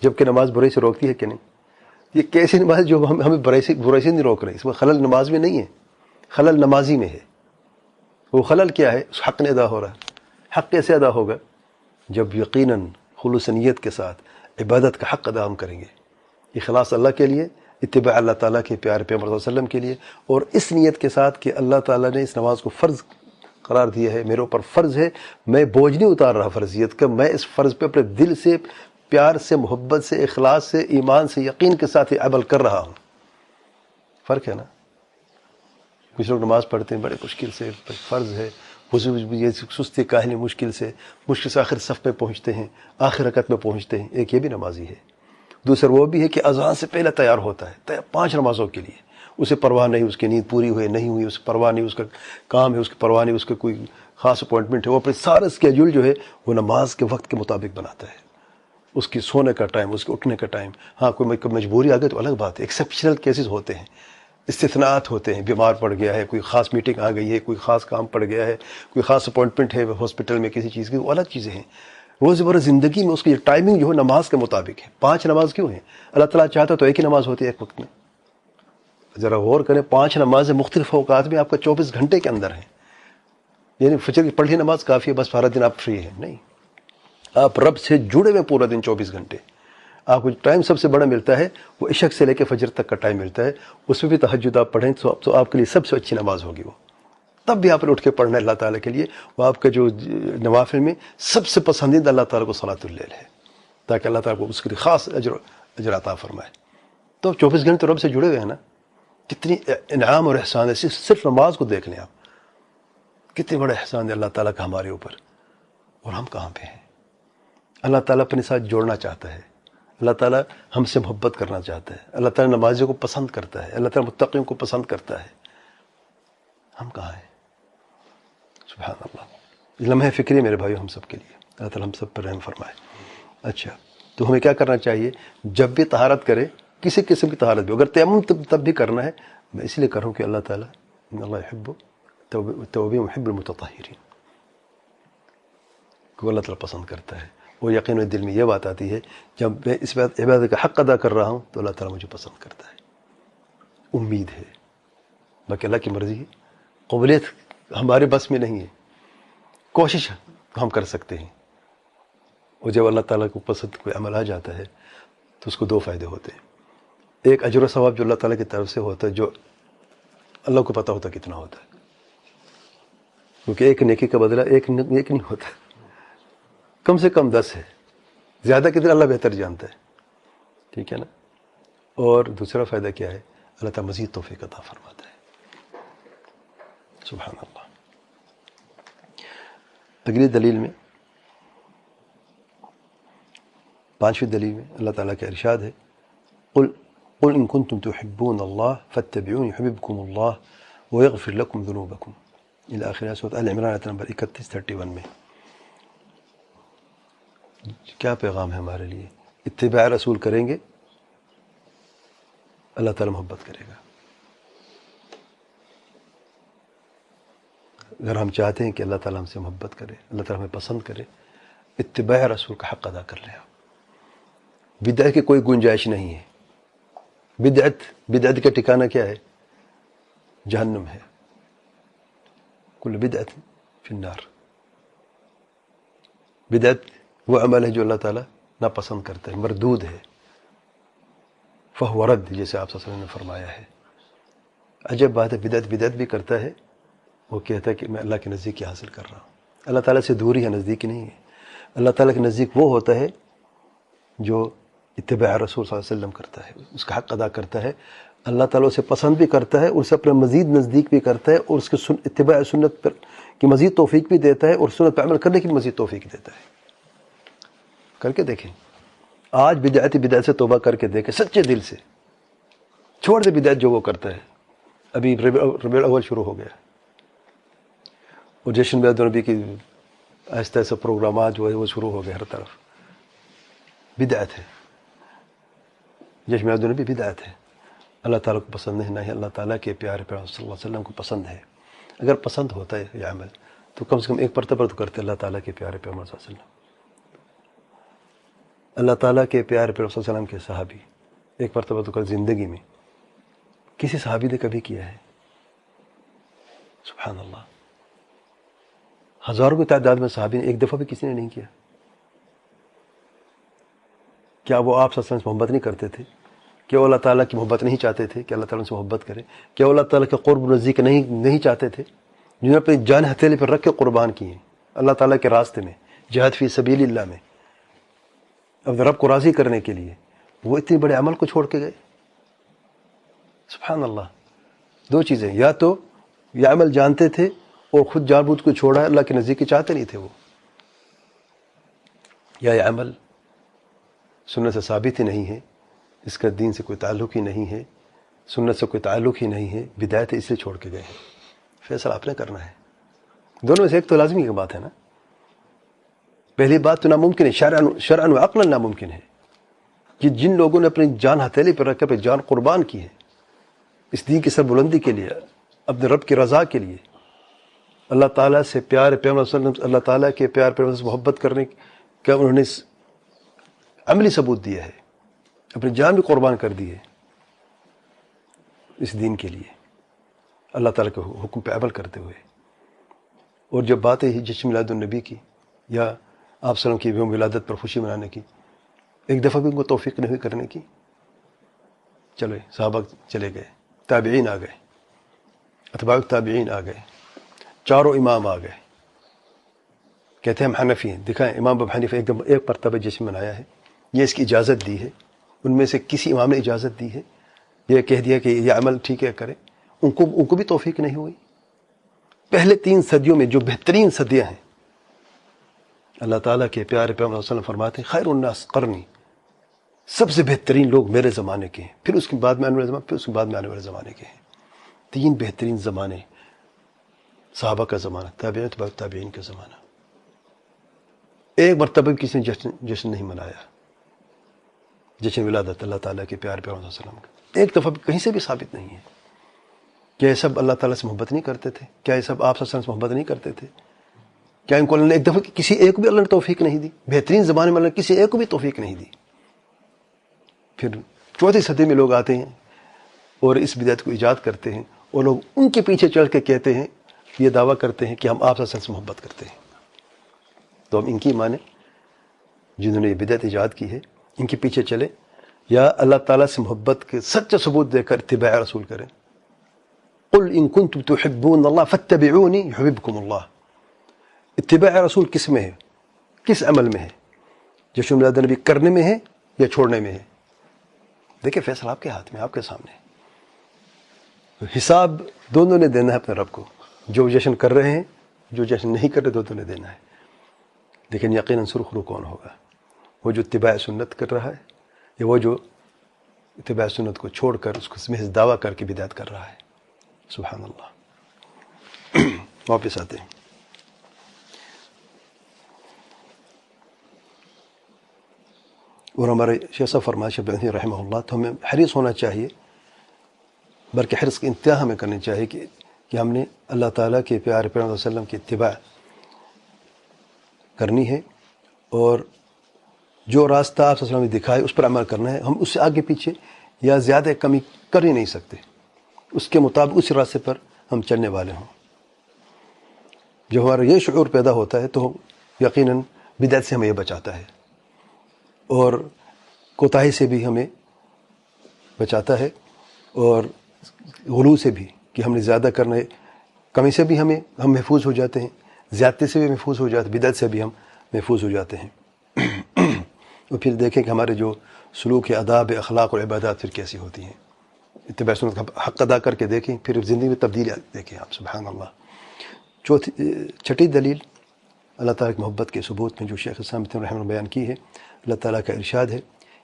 Speaker 1: جبکہ نماز برائی سے روکتی ہے کہ نہیں؟ یہ کیسی نماز جو ہمیں برائی سے نہیں روک رہی؟ اس میں خلل نماز میں نہیں ہے، خلل نمازی میں ہے۔ وہ خلل کیا ہے؟ اس حق نے ادا ہو رہا ہے۔ حق کیسے ادا ہوگا؟ جب یقیناً خلوص نیت کے ساتھ عبادت کا حق ادا ہم کریں گے، اخلاص اللہ کے لیے، اتباع اللہ تعالیٰ کے پیارے پیغمبر صلی اللہ علیہ وسلم کے لیے، اور اس نیت کے ساتھ کہ اللہ تعالیٰ نے اس نماز کو فرض قرار دیا ہے، میرے اوپر فرض ہے، میں بوجھ نہیں اتار رہا فرضیت کا، میں اس فرض پہ اپنے دل سے، پیار سے، محبت سے، اخلاص سے، ایمان سے، یقین کے ساتھ ہی عمل کر رہا ہوں۔ فرق ہے نا؟ کچھ لوگ نماز پڑھتے ہیں بڑے مشکل سے، فرض ہے، وضو یہ سستی کاہلی، مشکل سے آخر صف پہ پہنچتے ہیں، آخر رکعت میں پہنچتے ہیں، ایک یہ بھی نمازی ہے۔ دوسرا وہ بھی ہے کہ اذان سے پہلے تیار ہوتا ہے 5 نمازوں کے لیے، اسے پرواہ نہیں اس کی نیند پوری ہوئی نہیں ہوئی، اسے پرواہ نہیں اس کا کام ہے، اس کی پرواہ نہیں اس کا کوئی خاص اپوائنٹمنٹ ہے، وہ اپنے سارا اسکیجول جو ہے وہ نماز کے وقت کے مطابق بناتا ہے، اس کی سونے کا ٹائم، اس کے اٹھنے کا ٹائم۔ ہاں کوئی مجبوری آ گئی تو الگ بات ہے، ایکسیپشنل کیسز ہوتے ہیں، استثناءات ہوتے ہیں، بیمار پڑ گیا ہے، کوئی خاص میٹنگ آ گئی ہے، کوئی خاص کام پڑ گیا ہے، کوئی خاص اپوائنٹمنٹ ہے ہاسپٹل میں کسی چیز کی، وہ الگ چیزیں ہیں۔ روزمرہ زندگی میں اس کی ٹائمنگ جو ہے نماز کے مطابق ہے۔ 5 نماز کیوں ہیں؟ اللہ تعالیٰ چاہتا تو ایک ہی نماز ہوتی ہے ایک وقت میں۔ ذرا غور کریں، 5 نمازیں مختلف اوقات میں آپ کا 24 گھنٹے کے اندر ہیں، یعنی فجر کی پڑھی نماز کافی ہے، بس سارا دن آپ فری ہیں؟ نہیں، آپ رب سے جڑے ہوئے پورا دن 24 گھنٹے۔ آپ کو ٹائم سب سے بڑا ملتا ہے وہ عشق سے لے کے فجر تک کا ٹائم ملتا ہے، اس میں بھی تہجد آپ پڑھیں تو آپ کے لیے سب سے اچھی نماز ہوگی وہ۔ تب بھی آپ نے اٹھ کے پڑھنا ہے اللہ تعالیٰ کے لیے. وہ آپ کا جو نوافل میں سب سے پسندیدہ اللہ تعالیٰ کو صلاۃ اللیل ہے، تاکہ اللہ تعالیٰ کو اس کے لیے خاص اجر عطا فرمائے. تو 24 گھنٹے رب سے جڑے ہوئے ہیں نا. کتنی انعام اور احسان ہے. صرف نماز کو دیکھ لیں آپ، کتنے بڑے احسان ہے اللہ تعالیٰ کا ہمارے اوپر. اور ہم کہاں پہ ہیں؟ اللہ تعالیٰ اپنے ساتھ جوڑنا چاہتا ہے، اللہ تعالیٰ ہم سے محبت کرنا چاہتا ہے، اللہ تعالیٰ نمازیوں کو پسند کرتا ہے، اللہ تعالیٰ متقیوں کو پسند کرتا ہے. ہم کہاں ہیں؟ سبحان اللہ. لمحہ فکری میرے بھائیو ہم سب کے لیے. اللہ تعالیٰ ہم سب پر رحم فرمائے. اچھا، تو ہمیں کیا کرنا چاہیے؟ جب بھی طہارت کرے، کسی قسم کی طہارت بھی، اگر تیمم تب بھی کرنا ہے. میں اس لیے کروں کہ اللہ تعالیٰ ان اللہ يحب التوابین ويحب المتطہرین، کو اللہ تعالیٰ پسند کرتا ہے. اور یقین دل میں یہ بات آتی ہے جب میں اس عبادت کا حق ادا کر رہا ہوں تو اللہ تعالیٰ مجھے پسند کرتا ہے. امید ہے، باقی اللہ کی مرضی ہے. قبولیت ہمارے بس میں نہیں ہے، کوشش ہم کر سکتے ہیں. اور جب اللہ تعالیٰ کو پسند کوئی عمل آ جاتا ہے تو اس کو دو فائدے ہوتے ہیں. ایک اجر و ثواب جو اللہ تعالیٰ کی طرف سے ہوتا ہے، جو اللہ کو پتہ ہوتا ہے کتنا ہوتا ہے، کیونکہ ایک نیکی کا بدلہ ایک نہیں ہوتا، کم سے کم 10 ہے. زیادہ کتنا اللہ بہتر جانتا ہے. ٹھیک ہے نا. اور دوسرا فائدہ کیا ہے؟ اللہ تعالیٰ مزید توفیق عطا فرماتا ہے. سبحان اللہ. اگلی دلیل میں، 5ویں دلیل میں اللہ تعالیٰ کا ارشاد ہے، قل ان کنتم تحبون اللہ فاتبعونی یحببکم اللہ ویغفر لکم ذنوبکم، الی آخر سورۃ آل عمران آیت نمبر 31 میں. کیا پیغام ہے ہمارے لیے؟ اتباع رسول کریں گے اللہ تعالیٰ محبت کرے گا. اگر ہم چاہتے ہیں کہ اللہ تعالیٰ ہم سے محبت کرے، اللہ تعالیٰ ہمیں پسند کرے، اتباع رسول کا حق ادا کر لیں. آپ بدعت کی کوئی گنجائش نہیں ہے. بدعت کا ٹھکانہ کیا ہے؟ جہنم ہے. کل بدعت فی النار. بدعت وہ عمل ہے جو اللہ تعالیٰ ناپسند کرتا ہے، مردود ہے. فہو رد، جیسے آپ صلی اللہ علیہ وسلم نے فرمایا ہے. عجب بات ہے، بدعت بھی کرتا ہے. وہ کہتا ہے کہ میں اللہ کے نزدیکی حاصل کر رہا ہوں. اللہ تعالیٰ سے دوری ہے، نزدیکی نہیں ہے. اللہ تعالیٰ کے نزدیک وہ ہوتا ہے جو اتباع رسول صلی اللہ علیہ وسلم کرتا ہے، اس کا حق ادا کرتا ہے. اللہ تعالیٰ اسے پسند بھی کرتا ہے، اسے اپنے مزید نزدیک بھی کرتا ہے، اور اس کے اتباع سنت پر کی مزید توفیق بھی دیتا ہے، اور سنت پر عمل کرنے کی مزید توفیق دیتا ہے. کر کے دیکھیں. آج بدعت سے توبہ کر کے دیکھیں سچے دل سے. چھوڑ دے بدعت جو وہ کرتا ہے. ابھی ربیع الاول شروع ہو گیا، اور جشن میلاد النبی کی آہستہ آہستہ پروگرامات جو ہے وہ شروع ہو گئے ہر طرف. بدعت ہے. جشن میلاد النبی بدعت ہے. اللہ تعالیٰ کو پسند نہیں، نہ ہی اللہ تعالیٰ کے پیارے پیغمبر صلی اللہ علیہ وسلم کو پسند ہے. اگر پسند ہوتا ہے یہ عمل تو کم سے کم ایک مرتبہ تو کرتے اللہ تعالیٰ کے پیارے پیغمبر صلی اللہ علیہ وسلم. اللہ تعالیٰ کے پیارے پیغمبر صلی اللہ علیہ وسلم کے صحابی ایک مرتبہ تو کر زندگی میں. کسی صحابی نے کبھی کیا ہے؟ سبحان اللہ. ہزاروں کی تعداد میں صحابی نے ایک دفعہ بھی کسی نے نہیں کیا. کیا وہ آپ صلی اللہ علیہ وسلم سے محبت نہیں کرتے تھے؟ کیا وہ اللہ تعالیٰ کی محبت نہیں چاہتے تھے کہ اللہ تعالیٰ ان سے محبت کرے؟ کیا وہ اللہ تعالیٰ کے قرب نزدیک نہیں چاہتے تھے؟ جنہوں نے اپنی جان ہتھیلی پر رکھ کے قربان کیے ہیں اللہ تعالیٰ کے راستے میں، جہاد فی سبیل اللہ میں، اپنے رب کو راضی کرنے کے لیے، وہ اتنے بڑے عمل کو چھوڑ کے گئے. سبحان اللہ. دو چیزیں، یا تو یہ عمل جانتے تھے اور خود جان بوجھ کو چھوڑا، اللہ کے نزدیک چاہتے نہیں تھے وہ، یا یہ عمل سنت سے ثابت ہی نہیں ہے، اس کا دین سے کوئی تعلق ہی نہیں ہے، سنت سے کوئی تعلق ہی نہیں ہے، بدعت ہے اس لیے چھوڑ کے گئے ہیں. فیصلہ آپ نے کرنا ہے. دونوں میں سے ایک تو لازمی کی بات ہے نا. پہلی بات تو ناممکن ہے، شرعاً و عقلاً ناممکن ہے کہ جن لوگوں نے اپنی جان ہتھیلی پر رکھ کے اپنی جان قربان کی ہے اس دین کی سربلندی کے لیے، اپنے رب کی رضا کے لیے، اللہ تعالیٰ سے پیار پیغمبر صلی اللہ علیہ وسلم، اللہ تعالیٰ کے پیار پیغمبر سے محبت کرنے کا انہوں نے عملی ثبوت دیا ہے، اپنی جان بھی قربان کر دی ہے اس دین کے لیے، اللہ تعالیٰ کے حکم پہ عمل کرتے ہوئے. اور جب بات ہے جشن میلاد النبی کی یا آپ صلی اللہ علیہ وسلم کی ولادت پر خوشی منانے کی، ایک دفعہ بھی ان کو توفیق نہیں ہوئی کرنے کی. چلو صحابہ چلے گئے، تابعین آ گئے، اتباع التابعین آ گئے، چاروں امام آ گئے، کہتے ہیں ہم حنفی ہیں، دکھائیں امام ابو حنیفہ ایک مرتبہ جشن منایا ہے، یہ اس کی اجازت دی ہے، ان میں سے کسی امام نے اجازت دی ہے، یہ کہہ دیا کہ یہ عمل ٹھیک ہے کریں، ان کو بھی توفیق نہیں ہوئی۔ پہلے 3 صدیوں میں جو بہترین صدیاں ہیں، اللہ تعالیٰ کے پیارے پیغمبر صلی اللہ علیہ وسلم فرماتے ہیں خیر الناس قرنی، سب سے بہترین لوگ میرے زمانے کے ہیں، پھر اس کے بعد میں آنے والے زمانے، پھر اس کے بعد میں آنے والے زمانے کے ہیں۔ 3 بہترین زمانے، صحابہ کا زمانہ، تابعین تبع تابعین کا زمانہ۔ ایک مرتبہ بھی کسی نے جشن نہیں منایا، جشن ولادت اللہ تعالیٰ کے پیارے پیغمبر صلی اللہ علیہ وسلم کا، ایک دفعہ بھی کہیں سے بھی ثابت نہیں ہے۔ کیا یہ سب اللہ تعالیٰ سے محبت نہیں کرتے تھے؟ کیا یہ سب آپ صلی اللہ علیہ وسلم سے محبت نہیں کرتے تھے؟ کیا ان کو اللہ نے ایک دفعہ کسی ایک کو بھی اللہ نے توفیق نہیں دی؟ بہترین زمانے میں اللہ نے کسی ایک کو بھی توفیق نہیں دی۔ پھر 4 صدی میں لوگ آتے ہیں اور اس بدعت کو ایجاد کرتے ہیں، اور لوگ ان کے پیچھے چل کے کہتے ہیں، یہ دعویٰ کرتے ہیں کہ ہم آپ صلی اللہ علیہ وسلم سے محبت کرتے ہیں۔ تو ہم ان کی مانیں جنہوں نے یہ بدعت ایجاد کی ہے، ان کے پیچھے چلیں، یا اللہ تعالیٰ سے محبت کے سچا ثبوت دے کر اتباع رسول کریں۔ قل ان کنتم تحبون اللہ فاتبعونی یحببکم اللہ۔ اتباع رسول کس میں ہے؟ کس عمل میں ہے؟ جشن میلاد النبی کرنے میں ہے یا چھوڑنے میں ہے؟ دیکھیں فیصلہ آپ کے ہاتھ میں، آپ کے سامنے ہے۔ حساب دونوں نے دینا ہے اپنے رب کو، جو جشن کر رہے ہیں، جو جشن نہیں کر رہے، دونوں نے دینا ہے۔ لیکن یقیناً سرخرو کون ہوگا؟ وہ جو اتباع سنت کر رہا ہے، یا وہ جو اتباع سنت کو چھوڑ کر اس کو محض دعویٰ کر کے بدعت کر رہا ہے؟ سبحان اللہ۔ واپس آتے ہیں۔ اور ہمارے شیخ صاحب فرمائش رحمہ اللہ، تو ہمیں حریص ہونا چاہیے، بلکہ حرص کی انتہا ہمیں کرنی چاہیے کہ ہم نے اللہ تعالیٰ کے پیارے پیغمبر صلی اللہ علیہ وسلم کی اتباع کرنی ہے، اور جو راستہ آپ صلی اللہ علیہ وسلم نے دکھائے اس پر عمل کرنا ہے۔ ہم اس سے آگے پیچھے یا زیادہ کمی کر ہی نہیں سکتے، اس کے مطابق اس راستے پر ہم چلنے والے ہوں۔ جو ہمارا یہ شعور پیدا ہوتا ہے تو یقیناً بدعت سے ہمیں یہ بچاتا ہے، اور کوتاہی سے بھی ہمیں بچاتا ہے، اور غلو سے بھی کہ ہم نے زیادہ کرنا ہے، کمی سے بھی ہم محفوظ ہو جاتے ہیں، زیادتی سے بھی محفوظ ہو جاتے ہیں، بدعت سے بھی ہم محفوظ ہو جاتے ہیں۔ اور پھر دیکھیں کہ ہمارے جو سلوک آداب اخلاق اور عبادات پھر کیسی ہوتی ہیں۔ اتباع سنت کا حق ادا کر کے دیکھیں، پھر زندگی میں تبدیلی دیکھیں آپ، سبحان اللہ۔ چھٹی دلیل اللہ تعالیٰ کی محبت کے ثبوت میں جو شیخ اسلام رحمہ اللہ بیان کی ہے، اللہ تعالیٰ کا ارشاد ہے،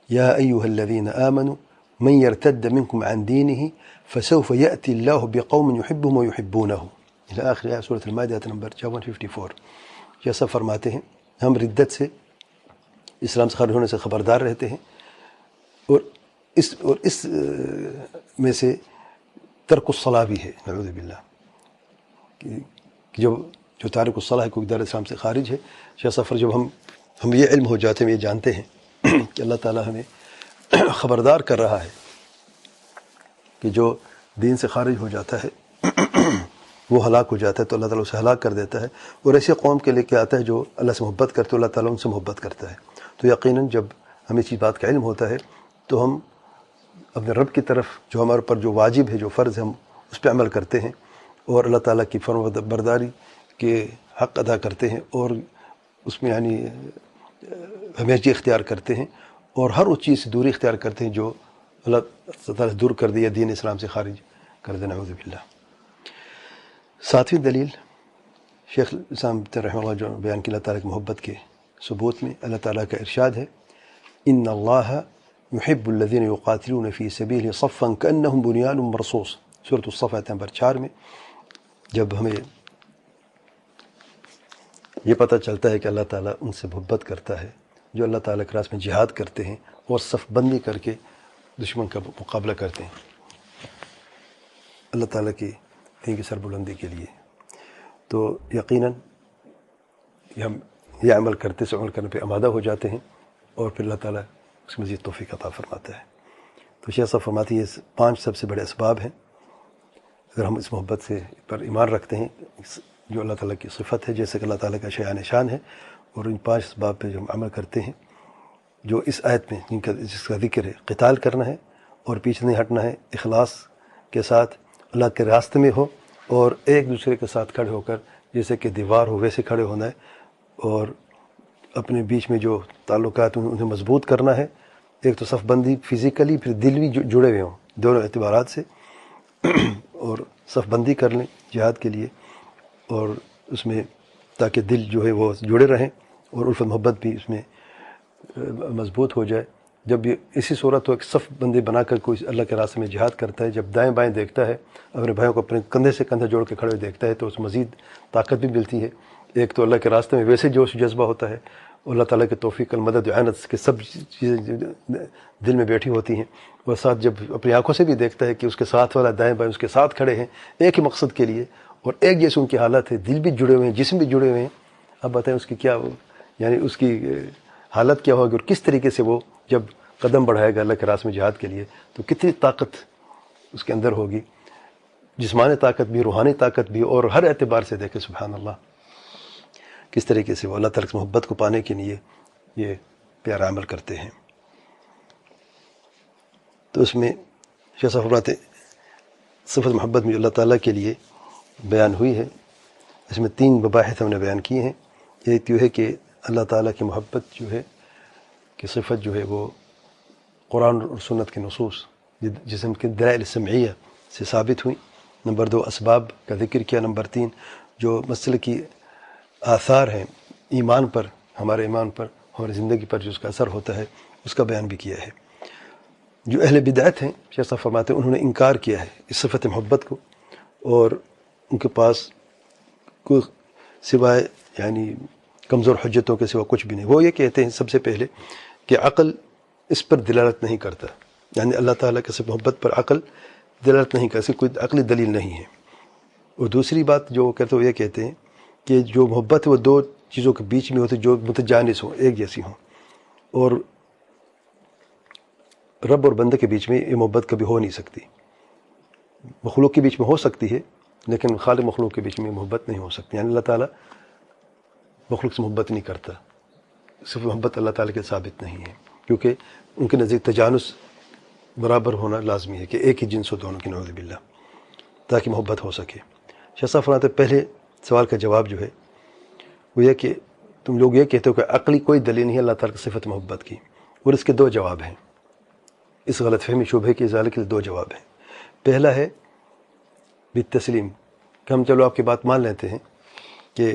Speaker 1: یا ایھا الذین آمنوا من یرتد منکم عن دینہ فسوف یأتی اللہ بقوم یحبهم ویحبونہ، الی آخر آیت سورۃ المائدہ نمبر 154۔ جیسا فرماتے ہیں ہم ردت سے، اسلام سے خارج ہونے سے خبردار رہتے ہیں، اور اس میں سے ترک الصلاح بھی ہے، نعوذ باللہ، کہ جو تارک الصلاح ہے کوئی دار اسلام سے خارج ہے۔ شیخ سفر جب ہم یہ علم ہو جاتے ہیں، یہ جانتے ہیں کہ اللہ تعالیٰ ہمیں خبردار کر رہا ہے کہ جو دین سے خارج ہو جاتا ہے وہ ہلاک ہو جاتا ہے، تو اللہ تعالیٰ اسے ہلاک کر دیتا ہے، اور ایسی قوم کے لے کے آتا ہے جو اللہ سے محبت کرتے، اللہ تعالیٰ ان سے محبت کرتا ہے۔ تو یقیناً جب ہمیں اس بات کا علم ہوتا ہے تو ہم اپنے رب کی طرف جو ہمارے پر جو واجب ہے، جو فرض ہے، ہم اس پہ عمل کرتے ہیں، اور اللہ تعالیٰ کی فرمان برداری کے حق ادا کرتے ہیں، اور اس میں یعنی ہمیشہ اختیار کرتے ہیں، اور ہر اس چیز سے دوری اختیار کرتے ہیں جو اللہ تعالیٰ دور کر دیا، دین اسلام سے خارج کر دے، نعوذ باللہ۔ 7ویں دلیل شیخ اسلام رحمہ اللہ جو بیان کی اللہ تعالیٰ کی محبت کے ثبوت میں، اللہ تعالیٰ کا ارشاد ہے، ان اللہ یحب الذین یقاتلون فی سبیلہ صفا کأنہم بنیان مرصوص، سورۃ الصف آیت نمبر 4 میں۔ جب ہمیں یہ پتہ چلتا ہے کہ اللہ تعالیٰ ان سے محبت کرتا ہے جو اللہ تعالیٰ کے راستے میں جہاد کرتے ہیں اور صف بندی کر کے دشمن کا مقابلہ کرتے ہیں اللہ تعالیٰ کی دین کی سربلندی کے لیے، تو یقیناً ہم یہ عمل کرتے سے عمل کرنے پہ آمادہ ہو جاتے ہیں، اور پھر اللہ تعالیٰ اس کی مزید توفیق عطا فرماتا ہے۔ تو شیخ صاحب فرماتی ہے یہ 5 سب سے بڑے اسباب ہیں، اگر ہم اس محبت سے پر ایمان رکھتے ہیں جو اللہ تعالیٰ کی صفت ہے، جیسے کہ اللہ تعالیٰ کا شایان شان ہے، اور ان 5 اسباب پہ جو ہم عمل کرتے ہیں جو اس آیت میں جس کا ذکر ہے، قتال کرنا ہے اور پیچھے نہیں ہٹنا ہے، اخلاص کے ساتھ اللہ کے راستے میں ہو اور ایک دوسرے کے ساتھ کھڑے ہو کر جیسے کہ دیوار ہو ویسے کھڑے ہونا ہے، اور اپنے بیچ میں جو تعلقات ہیں انہیں مضبوط کرنا ہے. ایک تو صف بندی فزیکلی، پھر دل بھی جڑے ہوئے ہوں دونوں اعتبارات سے، اور صف بندی کر لیں جہاد کے لیے، اور اس میں تاکہ دل جو ہے وہ جڑے رہیں اور الفت محبت بھی اس میں مضبوط ہو جائے. جب یہ اسی صورت ہو ایک صف بندی بنا کر کوئی اللہ کے راستے میں جہاد کرتا ہے، جب دائیں بائیں دیکھتا ہے، اپنے بھائیوں کو اپنے کندھے سے کندھا جوڑ کے کھڑے ہوئے دیکھتا ہے، تو اس مزید طاقت بھی ملتی ہے. ایک تو اللہ کے راستے میں ویسے جوش جذبہ ہوتا ہے، اللہ تعالیٰ کے توفیق المدد اعانت کے سب چیزیں دل میں بیٹھی ہوتی ہیں، اور ساتھ جب اپنی آنکھوں سے بھی دیکھتا ہے کہ اس کے ساتھ والا دائیں بائیں اس کے ساتھ کھڑے ہیں ایک ہی مقصد کے لیے، اور ایک جیسے ان کی حالت ہے، دل بھی جڑے ہوئے ہیں، جسم بھی جڑے ہوئے ہیں. اب بتائیں اس کی کیا یعنی اس کی حالت کیا ہوگی، اور کس طریقے سے وہ جب قدم بڑھائے گا اللہ کے راستے میں جہاد کے لیے تو کتنی طاقت اس کے اندر ہوگی، جسمانی طاقت بھی، روحانی طاقت بھی، اور ہر اعتبار سے دیکھیں سبحان اللہ کس طریقے سے وہ اللہ تعالیٰ کی محبت کو پانے کے لیے یہ پیارا عمل کرتے ہیں. تو اس میں شیخ صاحب فرماتے صفت محبت میں اللہ تعالیٰ کے لیے بیان ہوئی ہے، اس میں 3 مباحث ہم نے بیان کیے ہیں. ایک تو ہے کہ اللہ تعالیٰ کی محبت جو ہے کہ صفت جو ہے وہ قرآن اور سنت کے نصوص جسم کے دلائل سمعیہ سے ثابت ہوئیں. نمبر 2 اسباب کا ذکر کیا. نمبر 3 جو مسئلے کی آثار ہیں ایمان پر، ہمارے ایمان پر، ہماری زندگی پر جو اس کا اثر ہوتا ہے اس کا بیان بھی کیا ہے. جو اہل بدعت ہیں شیخ صاحب فرماتے ہیں انہوں نے انکار کیا ہے اس صفت محبت کو، اور ان کے پاس کوئی سوائے یعنی کمزور حجتوں کے سوا کچھ بھی نہیں. وہ یہ کہتے ہیں سب سے پہلے کہ عقل اس پر دلالت نہیں کرتا، یعنی اللہ تعالیٰ کے صفت محبت پر عقل دلالت نہیں کرتا، کوئی عقلی دلیل نہیں ہے. اور دوسری بات جو وہ کہتے ہیں وہ یہ کہتے ہیں کہ جو محبت ہے وہ 2 چیزوں کے بیچ میں ہوتی جو متجانس ہوں، ایک جیسی ہوں، اور رب اور بندے کے بیچ میں یہ محبت کبھی ہو نہیں سکتی. مخلوق کے بیچ میں ہو سکتی ہے لیکن خالق مخلوق کے بیچ میں محبت نہیں ہو سکتی. یعنی اللہ تعالیٰ مخلوق سے محبت نہیں کرتا، صرف محبت اللہ تعالیٰ کے ثابت نہیں ہے، کیونکہ ان کے نزدیک تجانس برابر ہونا لازمی ہے کہ ایک ہی جنس ہو دونوں کی، نعوذ باللہ، تاکہ محبت ہو سکے. شیخ صاحب فرماتے پہلے سوال کا جواب جو ہے وہ یہ کہ تم لوگ یہ کہتے ہو کہ عقلی کوئی دلیل نہیں ہے اللہ تعالیٰ کی صفت محبت کی، اور اس کے 2 جواب ہیں. اس غلط فہمی شبہ کی ازالے کے لیے 2 جواب ہیں. پہلا ہے بالتسلیم کہ ہم چلو آپ کی بات مان لیتے ہیں کہ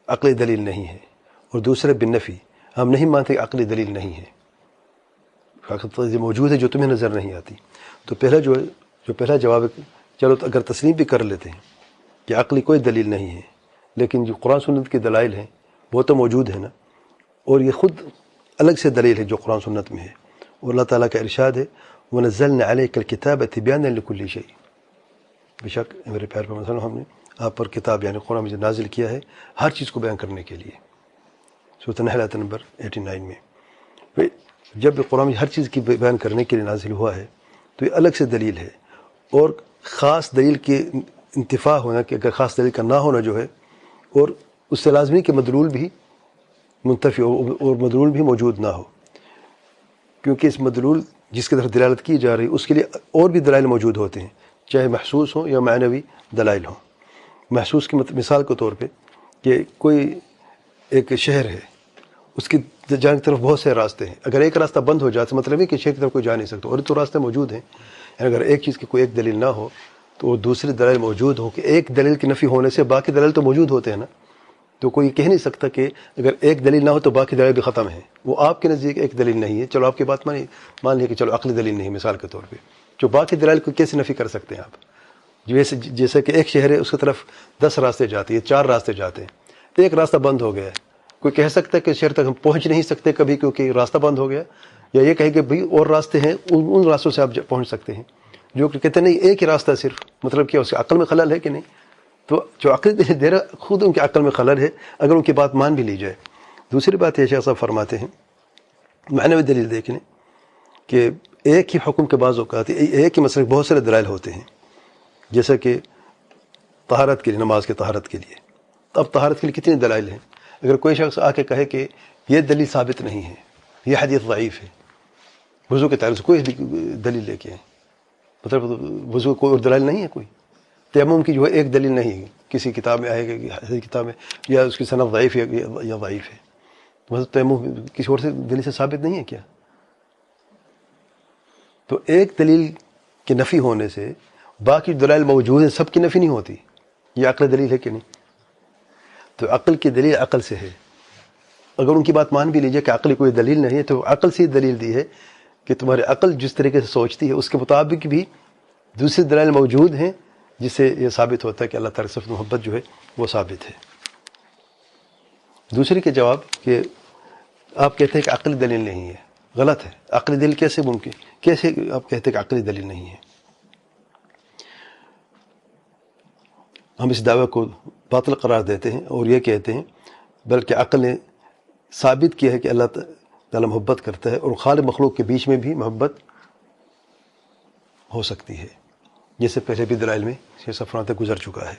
Speaker 1: عقلی دلیل نہیں ہے، اور دوسرے بالنفی ہم نہیں مانتے کہ عقلی دلیل نہیں ہے، حقیقت موجود ہے جو تمہیں نظر نہیں آتی. تو پہلا جواب ہے چلو اگر تسلیم بھی کر لیتے ہیں کہ عقلی کوئی دلیل نہیں ہے، لیکن جو قرآن سنت کی دلائل ہیں وہ تو موجود ہے نا، اور یہ خود الگ سے دلیل ہے جو قرآن سنت میں ہے. اور اللہ تعالیٰ کا ارشاد ہے وَنَزَّلْنَا عَلَيْكَ الْكِتَابَ تِبْيَانًا لِكُلِّ شَيْءٍ، بے شک میرے پیار پر مثلا ہم نے آپ پر کتاب یعنی قرآن میں نازل کیا ہے ہر چیز کو بیان کرنے کے لیے. سورۃ النحل آیت نمبر 89 میں جب قرآن ہر چیز کی بیان کرنے کے لیے نازل ہوا ہے تو یہ الگ سے دلیل ہے. اور خاص دلیل کے انتفاع ہونا کہ اگر خاص دلیل کا نہ ہونا جو ہے، اور اس سے لازمی کہ مدلول بھی منتفی ہو اور مدلول بھی موجود نہ ہو، کیونکہ اس مدلول جس کی طرف دلالت کی جا رہی اس کے لیے اور بھی دلائل موجود ہوتے ہیں، چاہے محسوس ہوں یا معنوی دلائل ہوں. محسوس کی مثال کے طور پہ کہ کوئی ایک شہر ہے، اس کی جانے کی طرف بہت سے راستے ہیں، اگر ایک راستہ بند ہو جائے تو مطلب ہے کہ شہر کی طرف کوئی جا نہیں سکتا، اور تو راستے موجود ہیں. یعنی اگر ایک چیز کی کوئی ایک دلیل نہ ہو تو دوسری دلائل موجود ہو، کہ ایک دلیل کی نفی ہونے سے باقی دلائل تو موجود ہوتے ہیں نا. تو کوئی کہہ نہیں سکتا کہ اگر ایک دلیل نہ ہو تو باقی دلائل بھی ختم ہیں. وہ آپ کے نزدیک ایک دلیل نہیں ہے، چلو آپ کی بات مان لیے کہ چلو عقلی دلیل نہیں ہے مثال کے طور پہ، جو باقی دلائل کو کیسے نفی کر سکتے ہیں آپ؟ جیسے کہ ایک شہر ہے اس کی طرف 10 راستے جاتے ہیں، 4 راستے جاتے ہیں، تو ایک راستہ بند ہو گیا ہے. کوئی کہہ سکتا ہے کہ شہر تک ہم پہنچ نہیں سکتے کبھی کیونکہ راستہ بند ہو گیا، یا یہ کہے کہ بھئی اور راستے ہیں ان راستوں سے آپ پہنچ سکتے ہیں. جو کہ کہتے ہیں نہیں ایک ہی راستہ صرف، مطلب کیا اس کے عقل میں خلل ہے کہ نہیں؟ تو جو عقل دے رہا خود ان کے عقل میں خلل ہے اگر ان کی بات مان بھی لی جائے. دوسری بات یہ شیخ صاحب فرماتے ہیں معنوی دلیل دیکھنے کہ ایک ہی حکم کے بعض اوقات ایک ہی مسئلے بہت سارے دلائل ہوتے ہیں، جیسا کہ طہارت کے لیے، نماز کے طہارت کے لیے. اب طہارت کے لیے کتنے دلائل ہیں؟ اگر کوئی شخص آ کے کہے کہ یہ دلیل ثابت نہیں ہے، یہ حدیث ضعیف ہے، وضو کے تعلق سے کوئی دلیل لے کے ہیں، مطلب وضو کوئی اور دلائل نہیں ہے کوئی، تیمم کی جو ہے ایک دلیل نہیں ہے، کسی کتاب میں آئے گا کہ حدیث کتاب میں یا اس کی سند ضعیف ہے یا ضعیف ہے، مطلب تیمم کسی اور سے دلیل سے ثابت نہیں ہے کیا؟ تو ایک دلیل کے نفی ہونے سے باقی دلائل موجود ہیں، سب کی نفی نہیں ہوتی. یہ عقل دلیل ہے کہ نہیں؟ تو عقل کی دلیل عقل سے ہے. اگر ان کی بات مان بھی لیجیے کہ عقل کوئی دلیل نہیں ہے، تو عقل سے دلیل دی ہے کہ تمہاری عقل جس طریقے سے سوچتی ہے اس کے مطابق بھی دوسری دلائل موجود ہیں جس سے یہ ثابت ہوتا ہے کہ اللہ تعالیٰ سے محبت جو ہے وہ ثابت ہے. دوسری کے جواب کہ آپ کہتے ہیں کہ عقلی دلیل نہیں ہے، غلط ہے. عقلی دلیل کیسے ممکن، کیسے آپ کہتے ہیں کہ عقلی دلیل نہیں ہے؟ ہم اس دعوے کو باطل قرار دیتے ہیں اور یہ کہتے ہیں بلکہ عقل نے ثابت کیا ہے کہ اللہ تعالیٰ محبت کرتا ہے اور خالق مخلوق کے بیچ میں بھی محبت ہو سکتی ہے، جیسے پہلے بھی دلائل میں یہ صفرات گزر چکا ہے.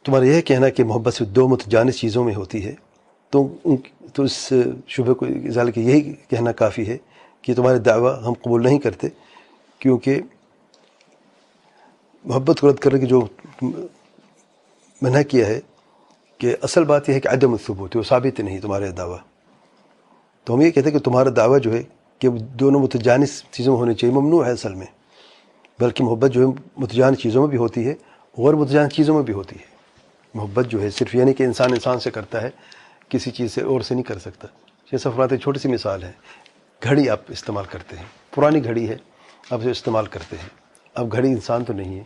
Speaker 1: تمہارا یہ کہنا کہ محبت سے دو متجانس چیزوں میں ہوتی ہے، تو اس شبہ کو ازالے کے یہی کہنا کافی ہے کہ تمہارے دعویٰ ہم قبول نہیں کرتے، کیونکہ محبت کو رد کرنے کی جو منع کیا ہے کہ اصل بات یہ ہے کہ عدم الثبوت، وہ ثابت نہیں تمہارے دعویٰ. تو ہم یہ کہتے ہیں کہ تمہارا دعویٰ جو ہے کہ دونوں متجانس چیزوں میں ہونے چاہیے، ممنوع ہے اصل میں. بلکہ محبت جو ہے متجانس چیزوں میں بھی ہوتی ہے اور متجانس چیزوں میں بھی ہوتی ہے. محبت جو ہے صرف یعنی کہ انسان سے کرتا ہے، کسی چیز سے اور سے نہیں کر سکتا. یہ صفرات چھوٹی سی مثال ہے. گھڑی آپ استعمال کرتے ہیں، پرانی گھڑی ہے، آپ اسے استعمال کرتے ہیں. اب گھڑی انسان تو نہیں ہے،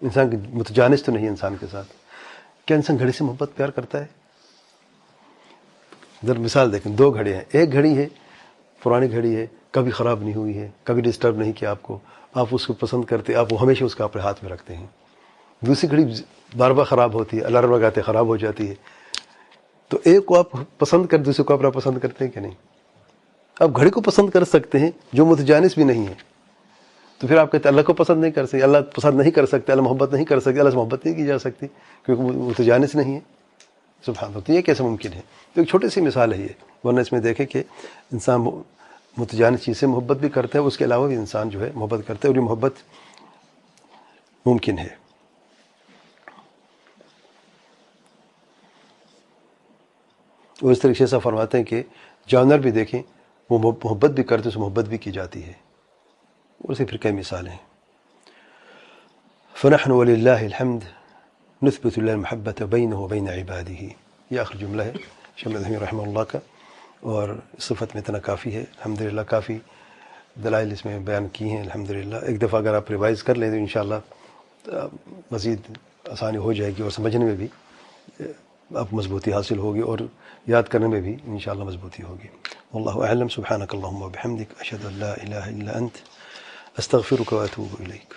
Speaker 1: انسان کی متجانس تو نہیں ہے انسان کے ساتھ. کیا انسان گھڑی سے محبت پیار کرتا ہے؟ ذرا مثال دیکھیں، دو گھڑیاں ہیں. ایک گھڑی ہے پرانی گھڑی ہے، کبھی خراب نہیں ہوئی ہے، کبھی ڈسٹرب نہیں کیا آپ کو، آپ اس کو پسند کرتے، آپ وہ ہمیشہ اس کو اپنے ہاتھ میں رکھتے ہیں. دوسری گھڑی بار بار خراب ہوتی ہے، الارم لگاتے خراب ہو جاتی ہے. تو ایک کو آپ پسند کر دوسرے کو اپنا پسند کرتے ہیں کہ نہیں؟ آپ گھڑی کو پسند کر سکتے ہیں جو متجانس بھی نہیں ہے، تو پھر آپ کہتے ہیں اللہ کو پسند نہیں کر سکتے، اللہ پسند نہیں کر سکتے، اللہ محبت نہیں کر سکتے، اللہ سے محبت نہیں کی جا سکتی کیونکہ وہ متجانس نہیں ہے. سبحان اللہ، تو یہ کیسے ممکن ہے؟ تو ایک چھوٹی سی مثال ہے یہ. ورنہ اس میں دیکھیں کہ انسان متجانس چیز سے محبت بھی کرتا ہے، اس کے علاوہ بھی انسان جو ہے محبت کرتا ہے، اور یہ محبت ممکن ہے. اور اس طریقے سے فرماتے ہیں کہ جانور بھی دیکھیں وہ محبت بھی کرتے، اس محبت بھی کی جاتی ہے. اور سے پھر کئی مثالیں ہیں. فنحن وللہ الحمد نثبت لله المحبة بينه وبين عباده. یہ آخر جملہ ہے شمع الحمی رحمہ اللہ کا، اور صفت میں اتنا کافی ہے. الحمدللہ کافی دلائل اس میں بیان کی ہیں الحمدللہ. ایک دفعہ اگر آپ ریوائز کر لیں تو انشاءاللہ مزید آسانی ہو جائے گی، اور سمجھنے میں بھی آپ مضبوطی حاصل ہوگی، اور یاد کرنے میں بھی انشاءاللہ مضبوطی ہوگی. واللہ اعلم. سبحانک اللہم وبحمدک، اشہد ان لا الہ الا انت، استغفرک واتوب الیک.